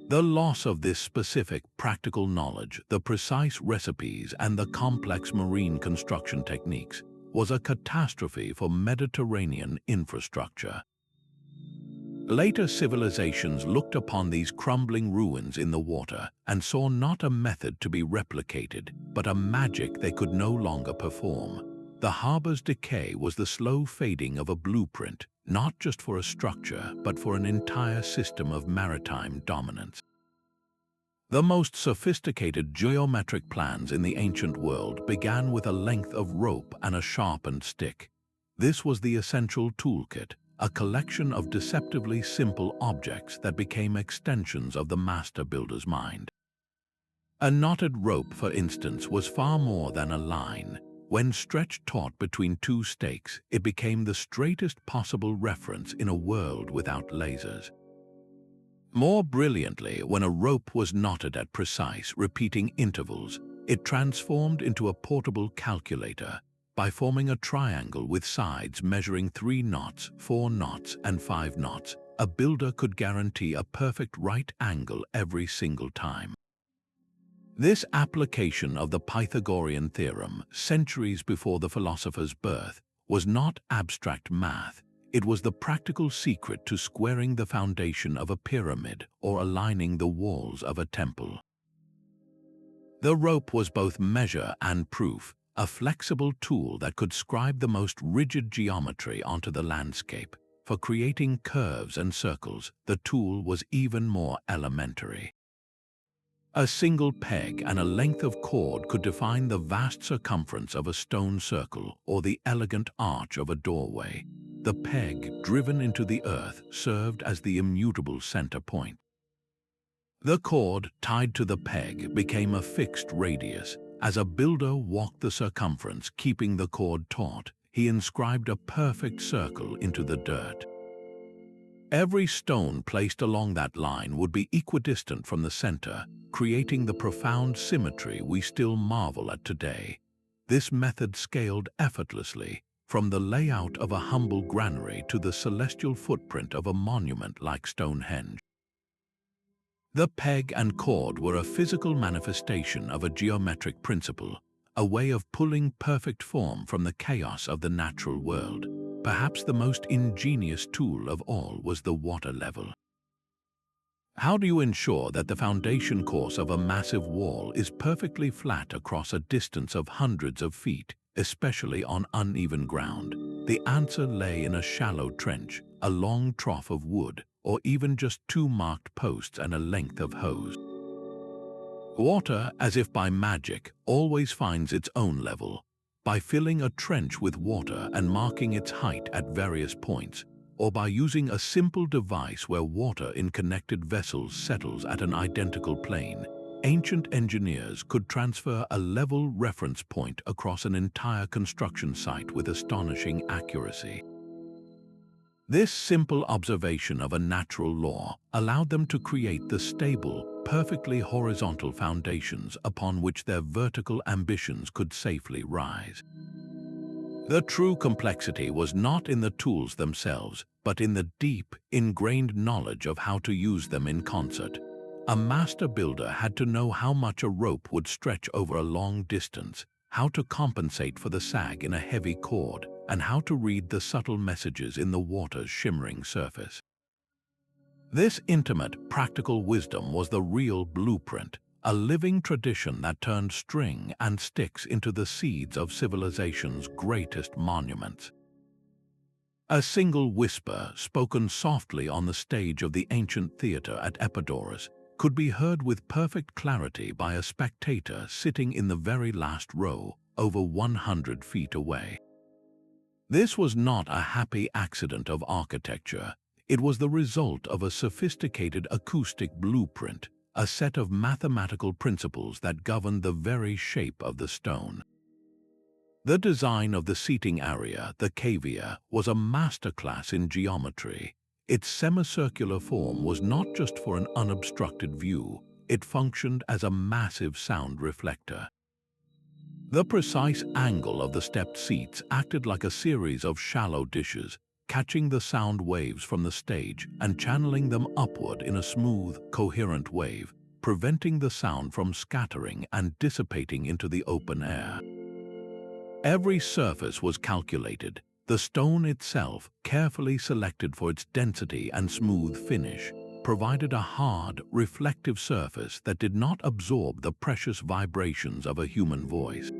The loss of this specific practical knowledge, the precise recipes, and the complex marine construction techniques was a catastrophe for Mediterranean infrastructure. Later civilizations looked upon these crumbling ruins in the water and saw not a method to be replicated, but a magic they could no longer perform. The harbor's decay was the slow fading of a blueprint, not just for a structure, but for an entire system of maritime dominance. The most sophisticated geometric plans in the ancient world began with a length of rope and a sharpened stick. This was the essential toolkit, a collection of deceptively simple objects that became extensions of the master builder's mind. A knotted rope, for instance, was far more than a line. When stretched taut between two stakes, it became the straightest possible reference in a world without lasers. More brilliantly, when a rope was knotted at precise, repeating intervals, it transformed into a portable calculator. By forming a triangle with sides measuring 3 knots, 4 knots, and 5 knots, a builder could guarantee a perfect right angle every single time. This application of the Pythagorean theorem, centuries before the philosopher's birth, was not abstract math. It was the practical secret to squaring the foundation of a pyramid or aligning the walls of a temple. The rope was both measure and proof, a flexible tool that could scribe the most rigid geometry onto the landscape. For creating curves and circles, the tool was even more elementary. A single peg and a length of cord could define the vast circumference of a stone circle or the elegant arch of a doorway. The peg, driven into the earth, served as the immutable center point. The cord, tied to the peg, became a fixed radius. As a builder walked the circumference, keeping the cord taut, he inscribed a perfect circle into the dirt. Every stone placed along that line would be equidistant from the center, creating the profound symmetry we still marvel at today. This method scaled effortlessly, from the layout of a humble granary to the celestial footprint of a monument like Stonehenge. The peg and cord were a physical manifestation of a geometric principle, a way of pulling perfect form from the chaos of the natural world. Perhaps the most ingenious tool of all was the water level. How do you ensure that the foundation course of a massive wall is perfectly flat across a distance of hundreds of feet, especially on uneven ground? The answer lay in a shallow trench, a long trough of wood, or even just 2 marked posts and a length of hose. Water, as if by magic, always finds its own level. By filling a trench with water and marking its height at various points, or by using a simple device where water in connected vessels settles at an identical plane, ancient engineers could transfer a level reference point across an entire construction site with astonishing accuracy. This simple observation of a natural law allowed them to create the stable, perfectly horizontal foundations upon which their vertical ambitions could safely rise. The true complexity was not in the tools themselves, but in the deep, ingrained knowledge of how to use them in concert. A master builder had to know how much a rope would stretch over a long distance, how to compensate for the sag in a heavy cord, and how to read the subtle messages in the water's shimmering surface. This intimate, practical wisdom was the real blueprint, a living tradition that turned string and sticks into the seeds of civilization's greatest monuments. A single whisper, spoken softly on the stage of the ancient theater at Epidaurus, could be heard with perfect clarity by a spectator sitting in the very last row, over 100 feet away. This was not a happy accident of architecture. It was the result of a sophisticated acoustic blueprint, a set of mathematical principles that governed the very shape of the stone. The design of the seating area, the cavea, was a masterclass in geometry. Its semicircular form was not just for an unobstructed view, it functioned as a massive sound reflector. The precise angle of the stepped seats acted like a series of shallow dishes, catching the sound waves from the stage and channeling them upward in a smooth, coherent wave, preventing the sound from scattering and dissipating into the open air. Every surface was calculated, the stone itself, carefully selected for its density and smooth finish, provided a hard, reflective surface that did not absorb the precious vibrations of a human voice.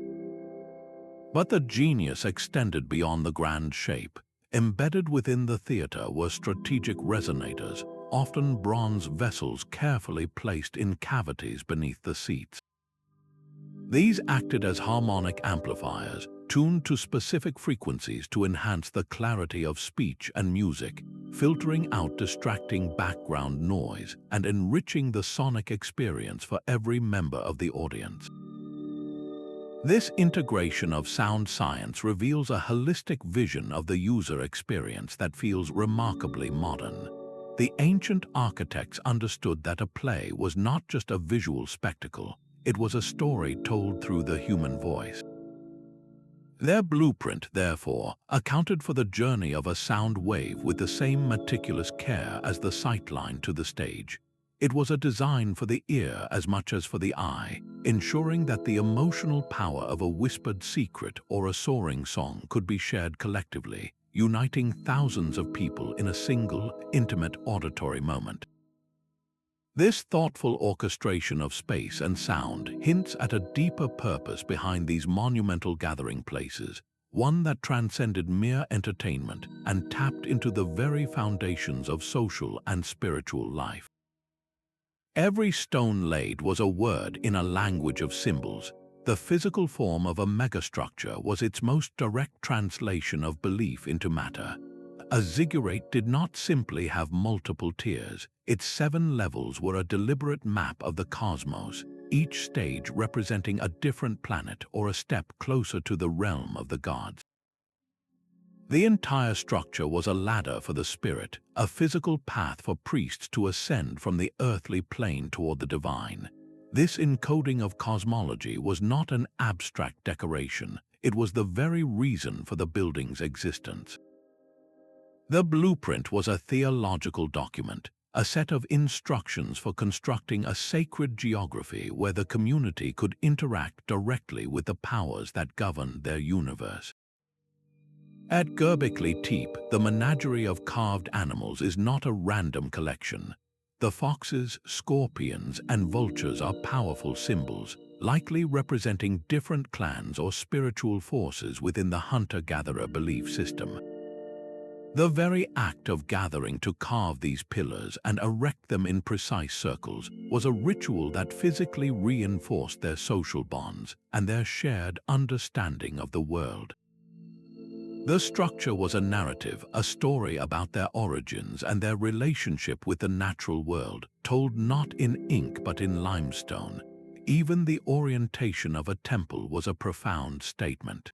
But the genius extended beyond the grand shape. Embedded within the theater were strategic resonators, often bronze vessels carefully placed in cavities beneath the seats. These acted as harmonic amplifiers, tuned to specific frequencies to enhance the clarity of speech and music, filtering out distracting background noise and enriching the sonic experience for every member of the audience. This integration of sound science reveals a holistic vision of the user experience that feels remarkably modern. The ancient architects understood that a play was not just a visual spectacle, it was a story told through the human voice. Their blueprint, therefore, accounted for the journey of a sound wave with the same meticulous care as the sightline to the stage. It was a design for the ear as much as for the eye, ensuring that the emotional power of a whispered secret or a soaring song could be shared collectively, uniting thousands of people in a single, intimate auditory moment. This thoughtful orchestration of space and sound hints at a deeper purpose behind these monumental gathering places, one that transcended mere entertainment and tapped into the very foundations of social and spiritual life. Every stone laid was a word in a language of symbols. The physical form of a megastructure was its most direct translation of belief into matter. A ziggurat did not simply have multiple tiers. Its 7 levels were a deliberate map of the cosmos, each stage representing a different planet or a step closer to the realm of the gods. The entire structure was a ladder for the spirit, a physical path for priests to ascend from the earthly plane toward the divine. This encoding of cosmology was not an abstract decoration, it was the very reason for the building's existence. The blueprint was a theological document, a set of instructions for constructing a sacred geography where the community could interact directly with the powers that governed their universe. At Göbekli Tepe, the menagerie of carved animals is not a random collection. The foxes, scorpions, and vultures are powerful symbols, likely representing different clans or spiritual forces within the hunter-gatherer belief system. The very act of gathering to carve these pillars and erect them in precise circles was a ritual that physically reinforced their social bonds and their shared understanding of the world. The structure was a narrative, a story about their origins and their relationship with the natural world, told not in ink but in limestone. Even the orientation of a temple was a profound statement.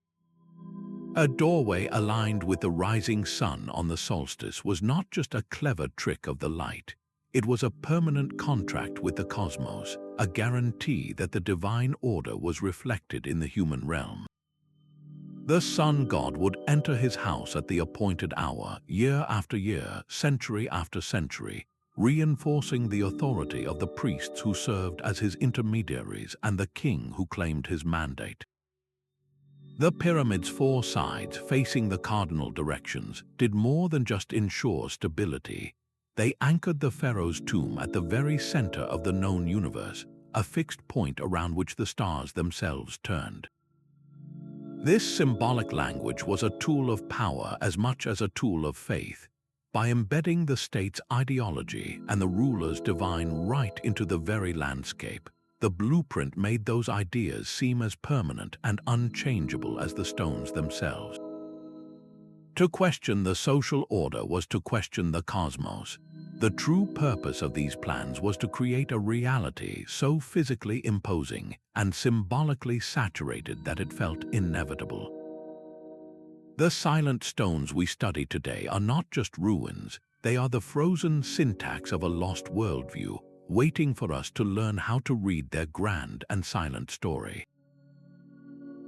A doorway aligned with the rising sun on the solstice was not just a clever trick of the light. It was a permanent contract with the cosmos, a guarantee that the divine order was reflected in the human realm. The sun god would enter his house at the appointed hour, year after year, century after century, reinforcing the authority of the priests who served as his intermediaries and the king who claimed his mandate. The pyramid's 4 sides, facing the cardinal directions, did more than just ensure stability. They anchored the pharaoh's tomb at the very center of the known universe, a fixed point around which the stars themselves turned. This symbolic language was a tool of power as much as a tool of faith. By embedding the state's ideology and the ruler's divine right into the very landscape, the blueprint made those ideas seem as permanent and unchangeable as the stones themselves. To question the social order was to question the cosmos. The true purpose of these plans was to create a reality so physically imposing and symbolically saturated that it felt inevitable. The silent stones we study today are not just ruins, they are the frozen syntax of a lost worldview, waiting for us to learn how to read their grand and silent story.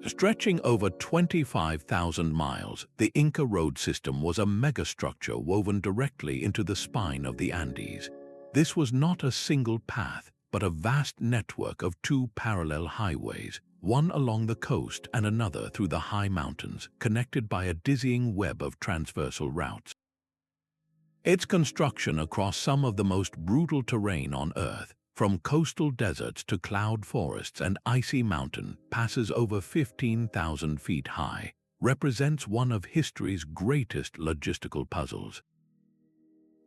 Stretching over 25,000 miles, the Inca road system was a megastructure woven directly into the spine of the Andes. This was not a single path, but a vast network of two parallel highways, one along the coast and another through the high mountains, connected by a dizzying web of transversal routes. Its construction across some of the most brutal terrain on Earth, from coastal deserts to cloud forests and icy mountain passes over 15,000 feet high, represents one of history's greatest logistical puzzles.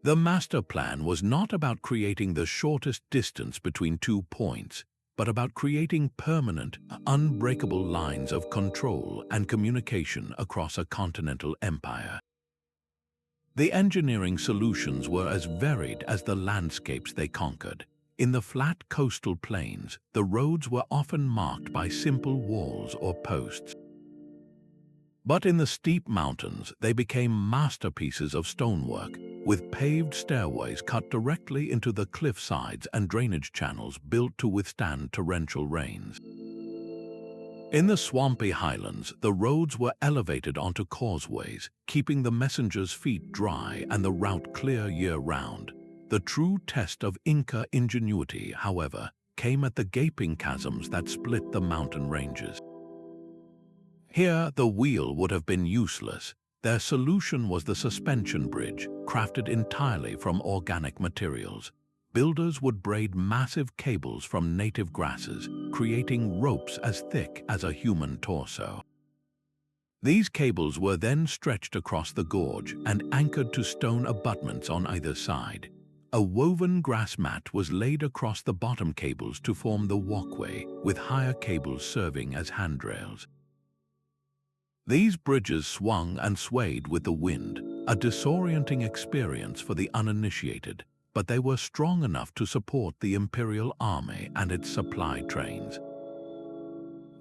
The master plan was not about creating the shortest distance between 2 points, but about creating permanent, unbreakable lines of control and communication across a continental empire. The engineering solutions were as varied as the landscapes they conquered. In the flat coastal plains, the roads were often marked by simple walls or posts. But in the steep mountains, they became masterpieces of stonework, with paved stairways cut directly into the cliff sides and drainage channels built to withstand torrential rains. In the swampy highlands, the roads were elevated onto causeways, keeping the messengers' feet dry and the route clear year-round. The true test of Inca ingenuity, however, came at the gaping chasms that split the mountain ranges. Here, the wheel would have been useless. Their solution was the suspension bridge, crafted entirely from organic materials. Builders would braid massive cables from native grasses, creating ropes as thick as a human torso. These cables were then stretched across the gorge and anchored to stone abutments on either side. A woven grass mat was laid across the bottom cables to form the walkway, with higher cables serving as handrails. These bridges swung and swayed with the wind, a disorienting experience for the uninitiated, but they were strong enough to support the imperial army and its supply trains.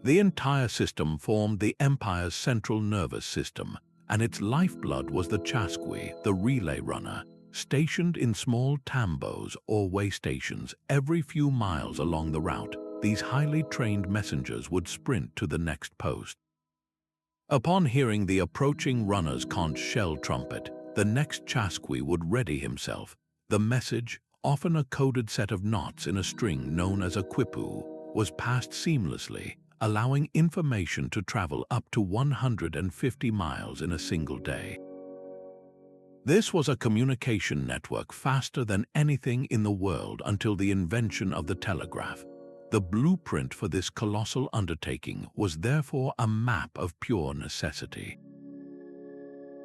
The entire system formed the empire's central nervous system, and its lifeblood was the chasqui, the relay runner, stationed in small tambos or way stations every few miles along the route. These highly trained messengers would sprint to the next post. Upon hearing the approaching runner's conch shell trumpet, the next chasqui would ready himself. The message, often a coded set of knots in a string known as a quipu, was passed seamlessly, allowing information to travel up to 150 miles in a single day. This was a communication network faster than anything in the world until the invention of the telegraph. The blueprint for this colossal undertaking was therefore a map of pure necessity.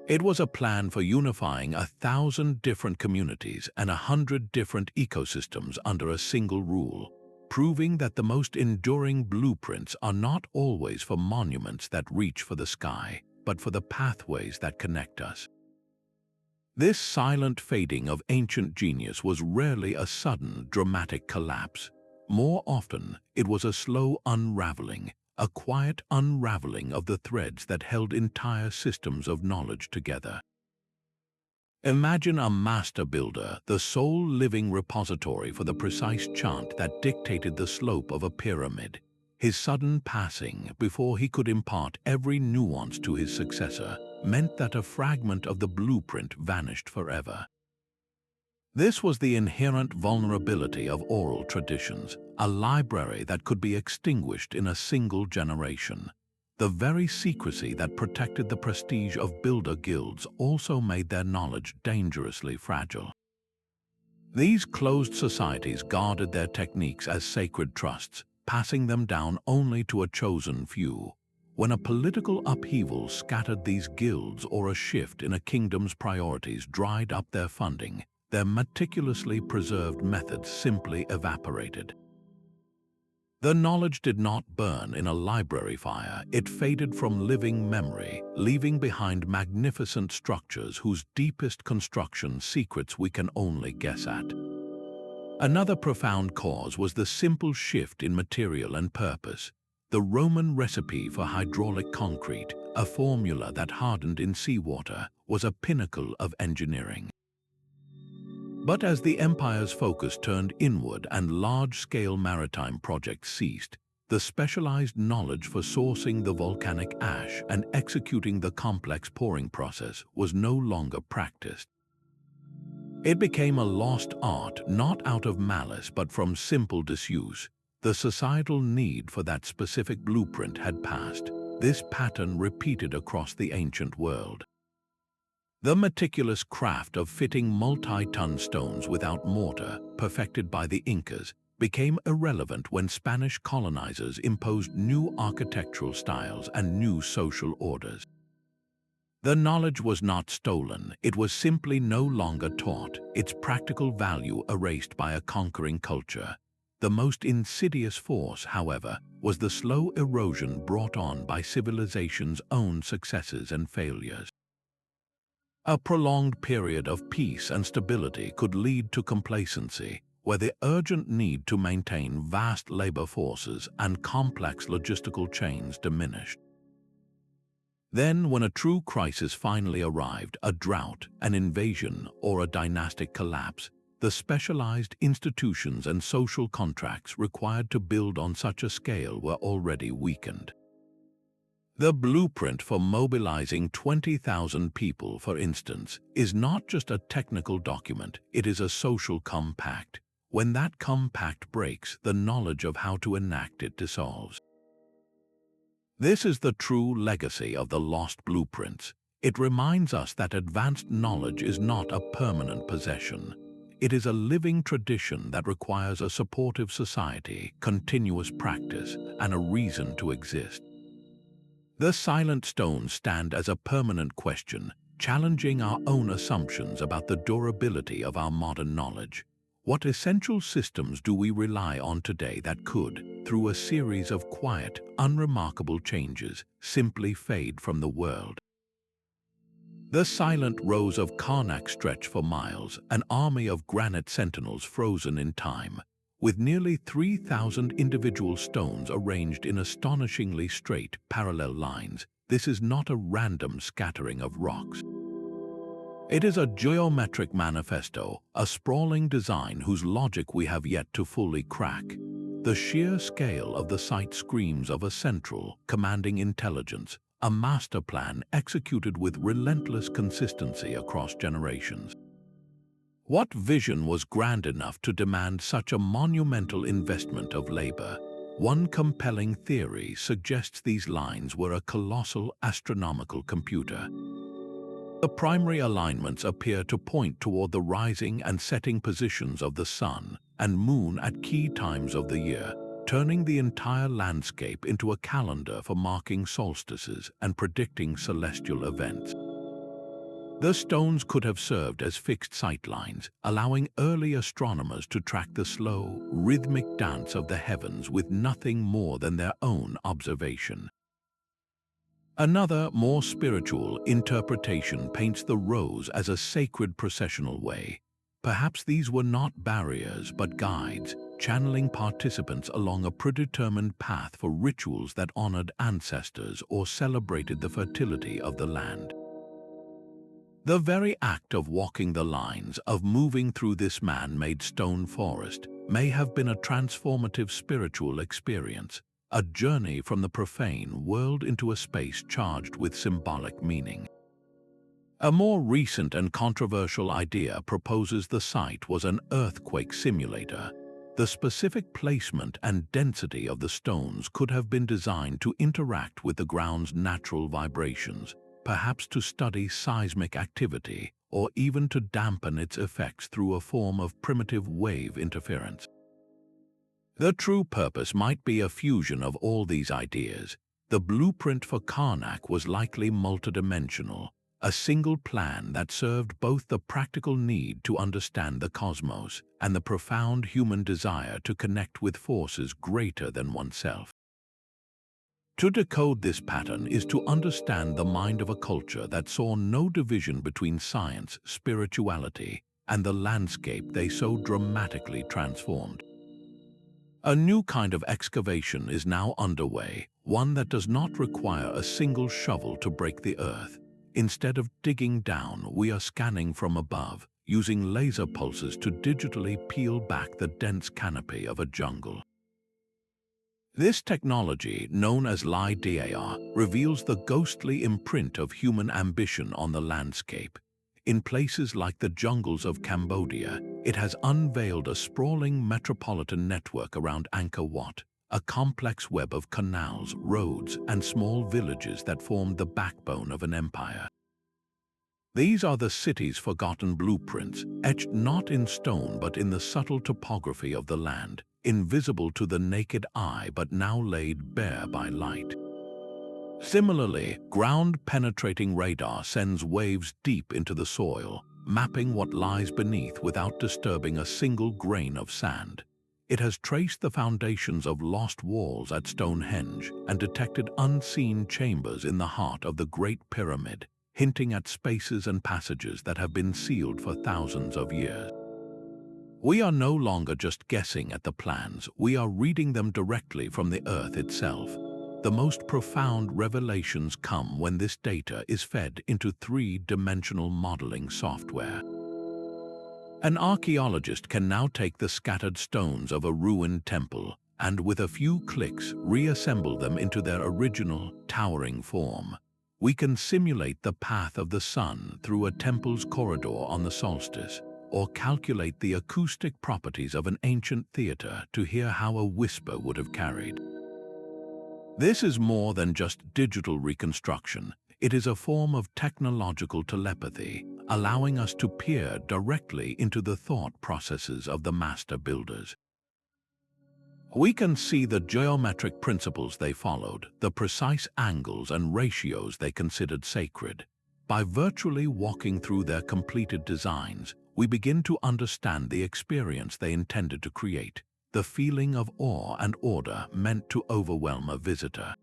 It was a plan for unifying 1,000 different communities and 100 different ecosystems under a single rule, proving that the most enduring blueprints are not always for monuments that reach for the sky, but for the pathways that connect us. This silent fading of ancient genius was rarely a sudden, dramatic collapse. More often, it was a slow unraveling, a quiet unraveling of the threads that held entire systems of knowledge together. Imagine a master builder, the sole living repository for the precise chant that dictated the slope of a pyramid. His sudden passing, before he could impart every nuance to his successor, meant that a fragment of the blueprint vanished forever. This was the inherent vulnerability of oral traditions, a library that could be extinguished in a single generation. The very secrecy that protected the prestige of builder guilds also made their knowledge dangerously fragile. These closed societies guarded their techniques as sacred trusts, passing them down only to a chosen few. When a political upheaval scattered these guilds or a shift in a kingdom's priorities dried up their funding, their meticulously preserved methods simply evaporated. The knowledge did not burn in a library fire, it faded from living memory, leaving behind magnificent structures whose deepest construction secrets we can only guess at. Another profound cause was the simple shift in material and purpose. The Roman recipe for hydraulic concrete, a formula that hardened in seawater, was a pinnacle of engineering. But as the empire's focus turned inward and large-scale maritime projects ceased, the specialized knowledge for sourcing the volcanic ash and executing the complex pouring process was no longer practiced. It became a lost art, not out of malice but from simple disuse. The societal need for that specific blueprint had passed. This pattern repeated across the ancient world. The meticulous craft of fitting multi-ton stones without mortar, perfected by the Incas, became irrelevant when Spanish colonizers imposed new architectural styles and new social orders. The knowledge was not stolen, it was simply no longer taught, its practical value erased by a conquering culture. The most insidious force, however, was the slow erosion brought on by civilization's own successes and failures. A prolonged period of peace and stability could lead to complacency, where the urgent need to maintain vast labor forces and complex logistical chains diminished. Then, when a true crisis finally arrived, a drought, an invasion, or a dynastic collapse, the specialized institutions and social contracts required to build on such a scale were already weakened. The blueprint for mobilizing 20,000 people, for instance, is not just a technical document, it is a social compact. When that compact breaks, the knowledge of how to enact it dissolves. This is the true legacy of the lost blueprints. It reminds us that advanced knowledge is not a permanent possession. It is a living tradition that requires a supportive society, continuous practice, and a reason to exist. The silent stones stand as a permanent question, challenging our own assumptions about the durability of our modern knowledge. What essential systems do we rely on today that could, through a series of quiet, unremarkable changes, simply fade from the world? The silent rows of Karnak stretch for miles, an army of granite sentinels frozen in time. With nearly 3,000 individual stones arranged in astonishingly straight, parallel lines, this is not a random scattering of rocks. It is a geometric manifesto, a sprawling design whose logic we have yet to fully crack. The sheer scale of the site screams of a central, commanding intelligence, a master plan executed with relentless consistency across generations. What vision was grand enough to demand such a monumental investment of labor? One compelling theory suggests these lines were a colossal astronomical computer. The primary alignments appear to point toward the rising and setting positions of the sun and moon at key times of the year, turning the entire landscape into a calendar for marking solstices and predicting celestial events. The stones could have served as fixed sightlines, allowing early astronomers to track the slow, rhythmic dance of the heavens with nothing more than their own observation. Another, more spiritual, interpretation paints the rows as a sacred processional way. Perhaps these were not barriers but guides, channeling participants along a predetermined path for rituals that honored ancestors or celebrated the fertility of the land. The very act of walking the lines, of moving through this man-made stone forest, may have been a transformative spiritual experience, a journey from the profane world into a space charged with symbolic meaning. A more recent and controversial idea proposes the site was an earthquake simulator. The specific placement and density of the stones could have been designed to interact with the ground's natural vibrations, perhaps to study seismic activity, or even to dampen its effects through a form of primitive wave interference. The true purpose might be a fusion of all these ideas. The blueprint for Karnak was likely multidimensional, a single plan that served both the practical need to understand the cosmos and the profound human desire to connect with forces greater than oneself. To decode this pattern is to understand the mind of a culture that saw no division between science, spirituality, and the landscape they so dramatically transformed. A new kind of excavation is now underway, one that does not require a single shovel to break the earth. Instead of digging down, we are scanning from above, using laser pulses to digitally peel back the dense canopy of a jungle. This technology, known as LiDAR, reveals the ghostly imprint of human ambition on the landscape. In places like the jungles of Cambodia, it has unveiled a sprawling metropolitan network around Angkor Wat, a complex web of canals, roads, and small villages that formed the backbone of an empire. These are the city's forgotten blueprints, etched not in stone but in the subtle topography of the land, invisible to the naked eye but now laid bare by light. Similarly, ground-penetrating radar sends waves deep into the soil, mapping what lies beneath without disturbing a single grain of sand. It has traced the foundations of lost walls at Stonehenge and detected unseen chambers in the heart of the Great Pyramid, hinting at spaces and passages that have been sealed for thousands of years. We are no longer just guessing at the plans, we are reading them directly from the Earth itself. The most profound revelations come when this data is fed into three-dimensional modeling software. An archaeologist can now take the scattered stones of a ruined temple and, with a few clicks, reassemble them into their original, towering form. We can simulate the path of the sun through a temple's corridor on the solstice, or calculate the acoustic properties of an ancient theater to hear how a whisper would have carried. This is more than just digital reconstruction. It is a form of technological telepathy, allowing us to peer directly into the thought processes of the master builders. We can see the geometric principles they followed, the precise angles and ratios they considered sacred. By virtually walking through their completed designs, we begin to understand the experience they intended to create, the feeling of awe and order meant to overwhelm a visitor.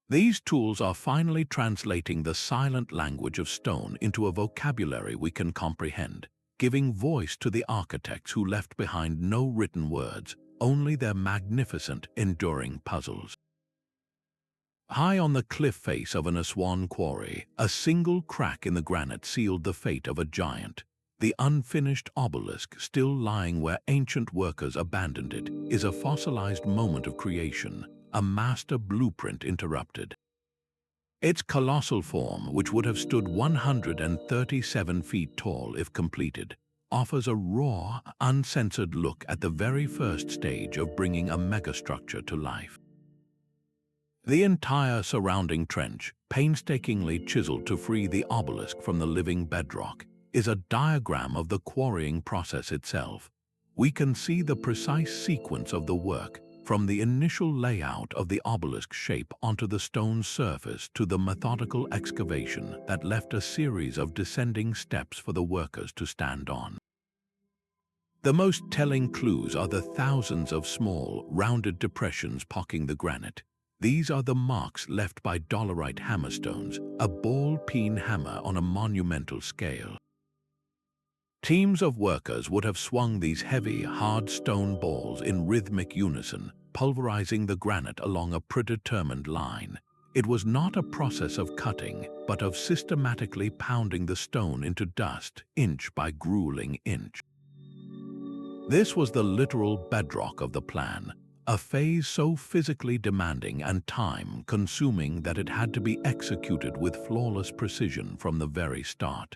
These tools are finally translating the silent language of stone into a vocabulary we can comprehend, giving voice to the architects who left behind no written words, only their magnificent, enduring puzzles. High on the cliff face of an Aswan quarry, a single crack in the granite sealed the fate of a giant. The unfinished obelisk, still lying where ancient workers abandoned it, is a fossilized moment of creation, a master blueprint interrupted. Its colossal form, which would have stood 137 feet tall if completed, offers a raw, uncensored look at the very first stage of bringing a megastructure to life. The entire surrounding trench, painstakingly chiseled to free the obelisk from the living bedrock, is a diagram of the quarrying process itself. We can see the precise sequence of the work, from the initial layout of the obelisk shape onto the stone surface to the methodical excavation that left a series of descending steps for the workers to stand on. The most telling clues are the thousands of small, rounded depressions pocking the granite. These are the marks left by dolerite hammerstones, a ball-peen hammer on a monumental scale. Teams of workers would have swung these heavy, hard stone balls in rhythmic unison, pulverizing the granite along a predetermined line. It was not a process of cutting, but of systematically pounding the stone into dust, inch by grueling inch. This was the literal bedrock of the plan, a phase so physically demanding and time-consuming that it had to be executed with flawless precision from the very start.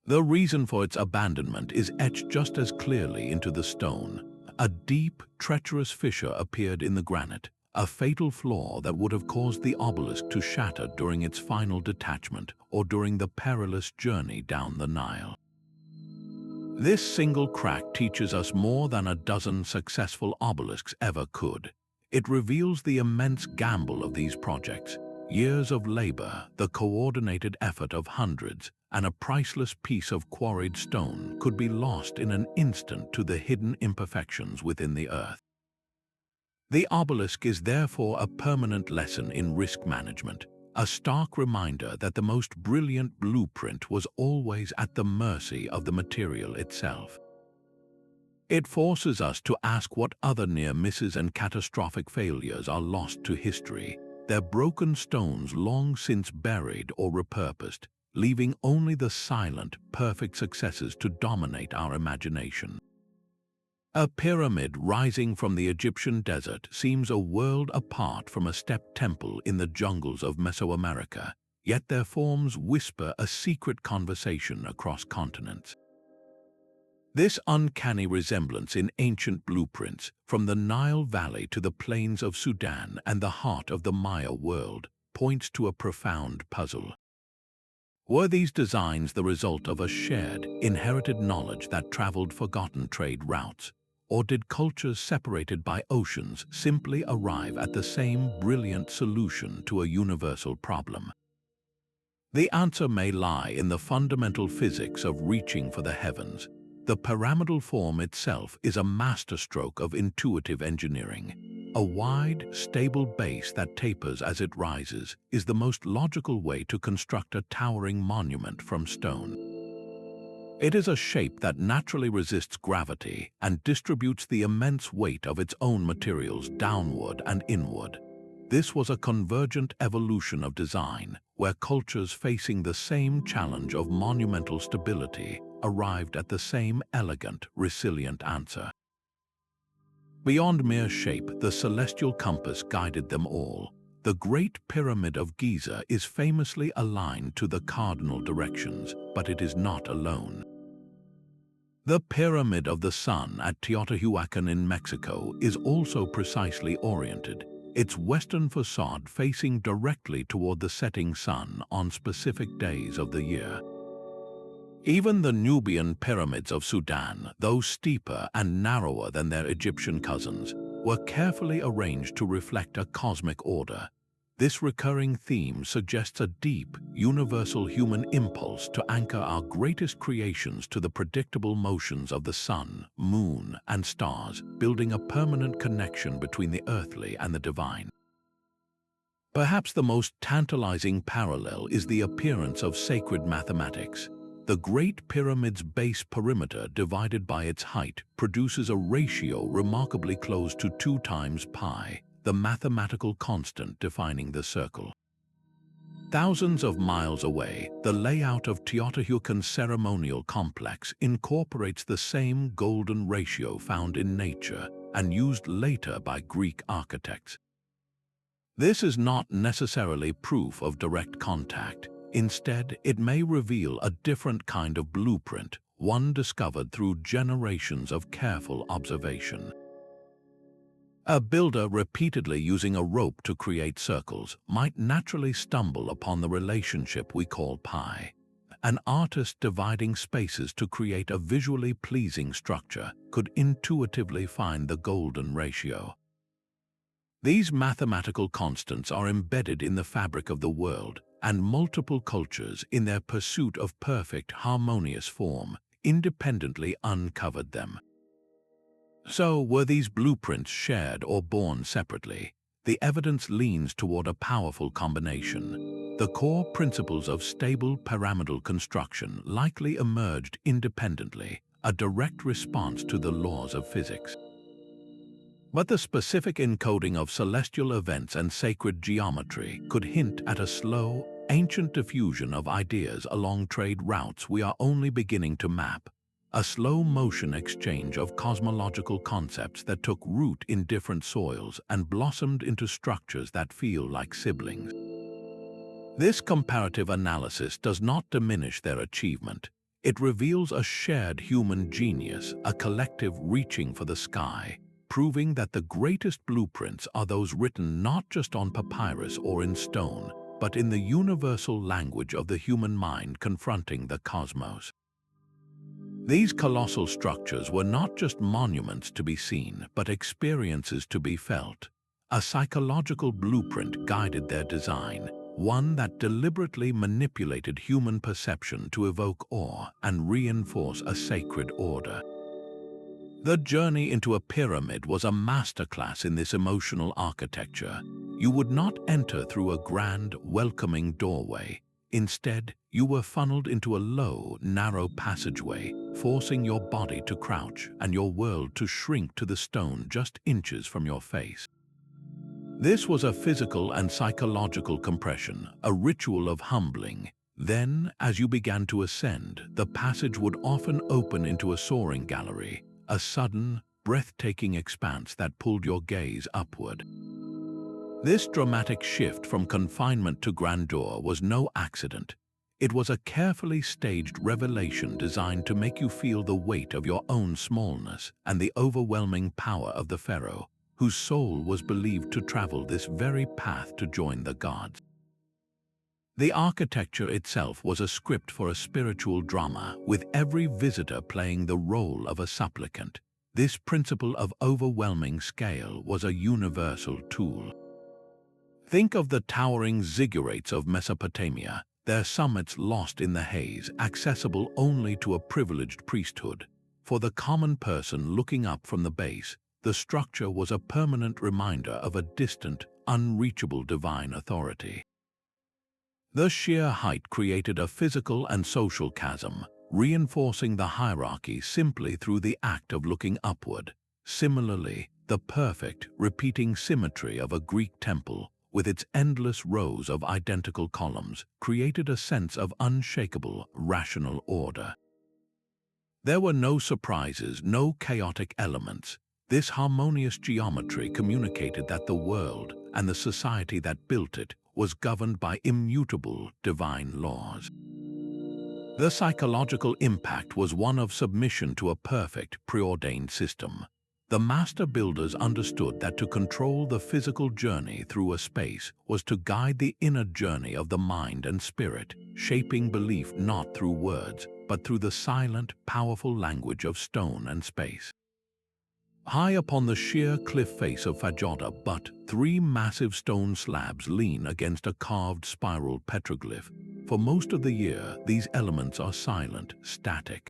The reason for its abandonment is etched just as clearly into the stone. A deep, treacherous fissure appeared in the granite, a fatal flaw that would have caused the obelisk to shatter during its final detachment or during the perilous journey down the Nile. This single crack teaches us more than a dozen successful obelisks ever could. It reveals the immense gamble of these projects, years of labor, the coordinated effort of hundreds, and a priceless piece of quarried stone could be lost in an instant to the hidden imperfections within the earth. The obelisk is therefore a permanent lesson in risk management, a stark reminder that the most brilliant blueprint was always at the mercy of the material itself. It forces us to ask what other near misses and catastrophic failures are lost to history, their broken stones long since buried or repurposed, leaving only the silent, perfect successes to dominate our imagination. A pyramid rising from the Egyptian desert seems a world apart from a step temple in the jungles of Mesoamerica, yet their forms whisper a secret conversation across continents. This uncanny resemblance in ancient blueprints, from the Nile Valley to the plains of Sudan and the heart of the Maya world, points to a profound puzzle. Were these designs the result of a shared, inherited knowledge that traveled forgotten trade routes, or did cultures separated by oceans simply arrive at the same brilliant solution to a universal problem? The answer may lie in the fundamental physics of reaching for the heavens. The pyramidal form itself is a masterstroke of intuitive engineering. A wide, stable base that tapers as it rises is the most logical way to construct a towering monument from stone. It is a shape that naturally resists gravity and distributes the immense weight of its own materials downward and inward. This was a convergent evolution of design, where cultures facing the same challenge of monumental stability arrived at the same elegant, resilient answer. Beyond mere shape, the celestial compass guided them all. The Great Pyramid of Giza is famously aligned to the cardinal directions, but it is not alone. The Pyramid of the Sun at Teotihuacan in Mexico is also precisely oriented, its western facade facing directly toward the setting sun on specific days of the year. Even the Nubian pyramids of Sudan, though steeper and narrower than their Egyptian cousins, were carefully arranged to reflect a cosmic order. This recurring theme suggests a deep, universal human impulse to anchor our greatest creations to the predictable motions of the sun, moon, and stars, building a permanent connection between the earthly and the divine. Perhaps the most tantalizing parallel is the appearance of sacred mathematics. The Great Pyramid's base perimeter divided by its height produces a ratio remarkably close to 2 times pi, the mathematical constant defining the circle. Thousands of miles away, the layout of Teotihuacan's ceremonial complex incorporates the same golden ratio found in nature and used later by Greek architects. This is not necessarily proof of direct contact. Instead, it may reveal a different kind of blueprint, one discovered through generations of careful observation. A builder repeatedly using a rope to create circles might naturally stumble upon the relationship we call pi. An artist dividing spaces to create a visually pleasing structure could intuitively find the golden ratio. These mathematical constants are embedded in the fabric of the world, and multiple cultures, in their pursuit of perfect, harmonious form, independently uncovered them. So, were these blueprints shared or born separately? The evidence leans toward a powerful combination. The core principles of stable pyramidal construction likely emerged independently, a direct response to the laws of physics. But the specific encoding of celestial events and sacred geometry could hint at a slow, ancient diffusion of ideas along trade routes we are only beginning to map, a slow-motion exchange of cosmological concepts that took root in different soils and blossomed into structures that feel like siblings. This comparative analysis does not diminish their achievement. It reveals a shared human genius, a collective reaching for the sky, proving that the greatest blueprints are those written not just on papyrus or in stone, but in the universal language of the human mind confronting the cosmos. These colossal structures were not just monuments to be seen, but experiences to be felt. A psychological blueprint guided their design, one that deliberately manipulated human perception to evoke awe and reinforce a sacred order. The journey into a pyramid was a masterclass in this emotional architecture. You would not enter through a grand, welcoming doorway. Instead, you were funneled into a low, narrow passageway, forcing your body to crouch and your world to shrink to the stone just inches from your face. This was a physical and psychological compression, a ritual of humbling. Then, as you began to ascend, the passage would often open into a soaring gallery, a sudden, breathtaking expanse that pulled your gaze upward. This dramatic shift from confinement to grandeur was no accident. It was a carefully staged revelation designed to make you feel the weight of your own smallness and the overwhelming power of the pharaoh, whose soul was believed to travel this very path to join the gods. The architecture itself was a script for a spiritual drama, with every visitor playing the role of a supplicant. This principle of overwhelming scale was a universal tool. Think of the towering ziggurats of Mesopotamia, their summits lost in the haze, accessible only to a privileged priesthood. For the common person looking up from the base, the structure was a permanent reminder of a distant, unreachable divine authority. The sheer height created a physical and social chasm, reinforcing the hierarchy simply through the act of looking upward. Similarly, the perfect, repeating symmetry of a Greek temple, with its endless rows of identical columns, created a sense of unshakable, rational order. There were no surprises, no chaotic elements. This harmonious geometry communicated that the world, and the society that built it, was governed by immutable divine laws. The psychological impact was one of submission to a perfect, preordained system. The master builders understood that to control the physical journey through a space was to guide the inner journey of the mind and spirit, shaping belief not through words, but through the silent, powerful language of stone and space. High upon the sheer cliff face of Fajoda, but 3 massive stone slabs lean against a carved spiral petroglyph. For most of the year, these elements are silent, static.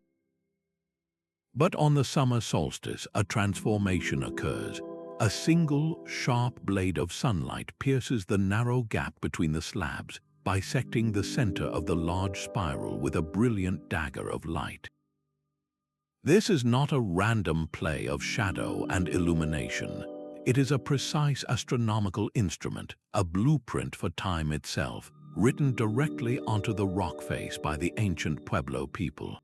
But on the summer solstice, a transformation occurs. A single, sharp blade of sunlight pierces the narrow gap between the slabs, bisecting the center of the large spiral with a brilliant dagger of light. This is not a random play of shadow and illumination. It is a precise astronomical instrument, a blueprint for time itself, written directly onto the rock face by the ancient Pueblo people.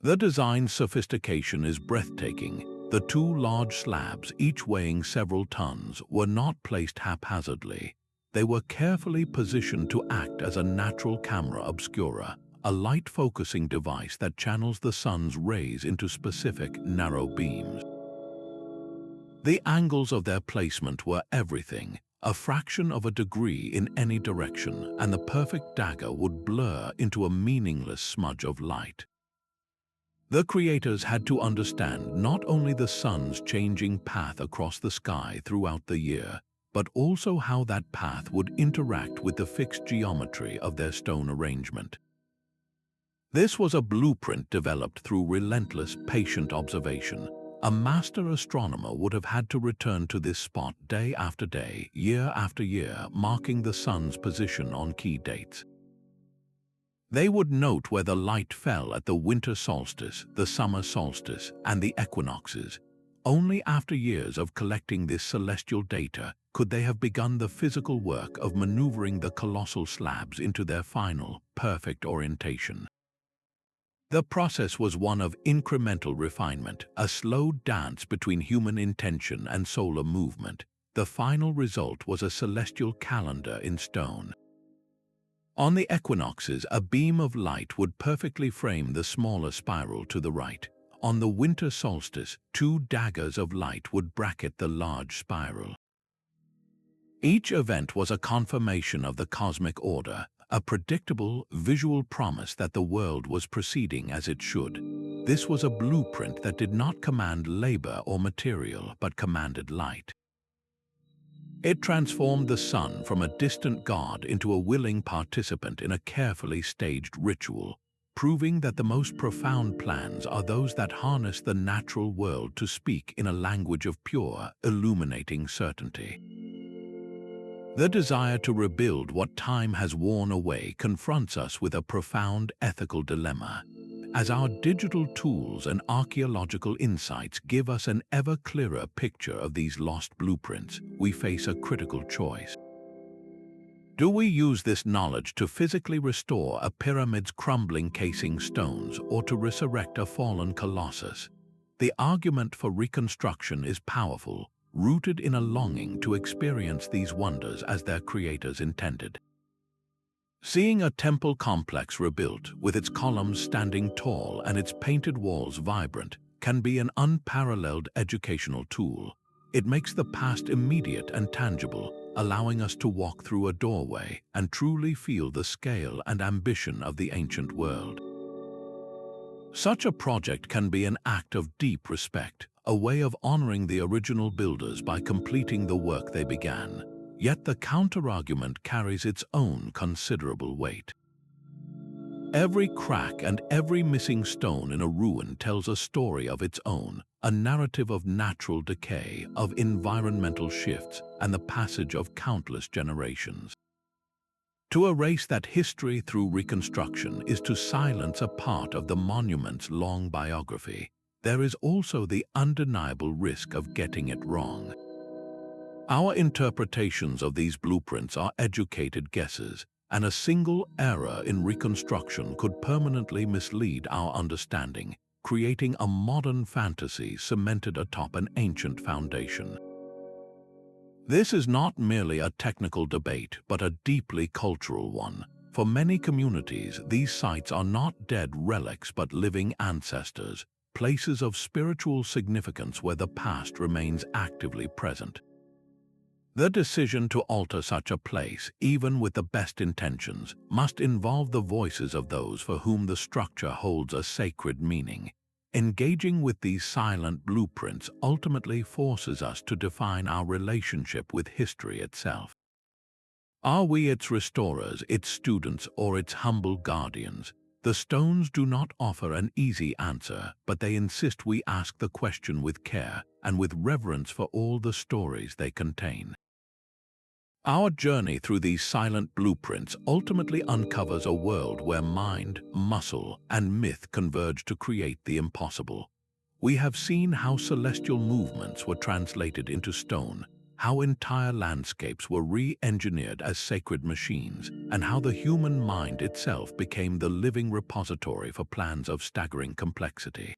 The design's sophistication is breathtaking. The 2 large slabs, each weighing several tons, were not placed haphazardly. They were carefully positioned to act as a natural camera obscura, a light-focusing device that channels the sun's rays into specific, narrow beams. The angles of their placement were everything. A fraction of a degree in any direction, and the perfect dagger would blur into a meaningless smudge of light. The creators had to understand not only the sun's changing path across the sky throughout the year, but also how that path would interact with the fixed geometry of their stone arrangement. This was a blueprint developed through relentless, patient observation. A master astronomer would have had to return to this spot day after day, year after year, marking the sun's position on key dates. They would note where the light fell at the winter solstice, the summer solstice, and the equinoxes. Only after years of collecting this celestial data could they have begun the physical work of maneuvering the colossal slabs into their final, perfect orientation. The process was one of incremental refinement, a slow dance between human intention and solar movement. The final result was a celestial calendar in stone. On the equinoxes, a beam of light would perfectly frame the smaller spiral to the right. On the winter solstice, 2 daggers of light would bracket the large spiral. Each event was a confirmation of the cosmic order, a predictable, visual promise that the world was proceeding as it should. This was a blueprint that did not command labor or material, but commanded light. It transformed the sun from a distant god into a willing participant in a carefully staged ritual, proving that the most profound plans are those that harness the natural world to speak in a language of pure, illuminating certainty. The desire to rebuild what time has worn away confronts us with a profound ethical dilemma. As our digital tools and archaeological insights give us an ever clearer picture of these lost blueprints, we face a critical choice. Do we use this knowledge to physically restore a pyramid's crumbling casing stones or to resurrect a fallen colossus? The argument for reconstruction is powerful, rooted in a longing to experience these wonders as their creators intended. Seeing a temple complex rebuilt, with its columns standing tall and its painted walls vibrant, can be an unparalleled educational tool. It makes the past immediate and tangible, allowing us to walk through a doorway and truly feel the scale and ambition of the ancient world. Such a project can be an act of deep respect, a way of honoring the original builders by completing the work they began. Yet the counterargument carries its own considerable weight. Every crack and every missing stone in a ruin tells a story of its own, a narrative of natural decay, of environmental shifts, and the passage of countless generations. To erase that history through reconstruction is to silence a part of the monument's long biography. There is also the undeniable risk of getting it wrong. Our interpretations of these blueprints are educated guesses, and a single error in reconstruction could permanently mislead our understanding, creating a modern fantasy cemented atop an ancient foundation. This is not merely a technical debate, but a deeply cultural one. For many communities, these sites are not dead relics but living ancestors, places of spiritual significance where the past remains actively present. The decision to alter such a place, even with the best intentions, must involve the voices of those for whom the structure holds a sacred meaning. Engaging with these silent blueprints ultimately forces us to define our relationship with history itself. Are we its restorers, its students, or its humble guardians? The stones do not offer an easy answer, but they insist we ask the question with care and with reverence for all the stories they contain. Our journey through these silent blueprints ultimately uncovers a world where mind, muscle, and myth converge to create the impossible. We have seen how celestial movements were translated into stone, how entire landscapes were re-engineered as sacred machines, and how the human mind itself became the living repository for plans of staggering complexity.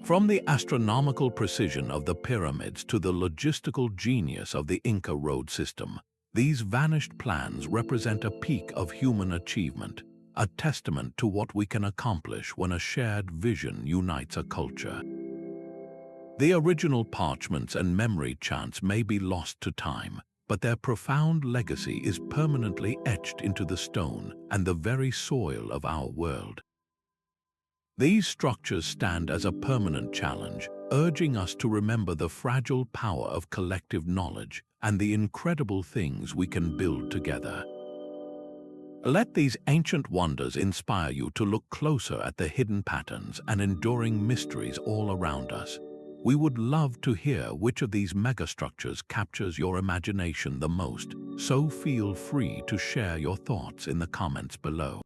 From the astronomical precision of the pyramids to the logistical genius of the Inca road system, these vanished plans represent a peak of human achievement, a testament to what we can accomplish when a shared vision unites a culture. The original parchments and memory chants may be lost to time, but their profound legacy is permanently etched into the stone and the very soil of our world. These structures stand as a permanent challenge, urging us to remember the fragile power of collective knowledge and the incredible things we can build together. Let these ancient wonders inspire you to look closer at the hidden patterns and enduring mysteries all around us. We would love to hear which of these megastructures captures your imagination the most, so feel free to share your thoughts in the comments below.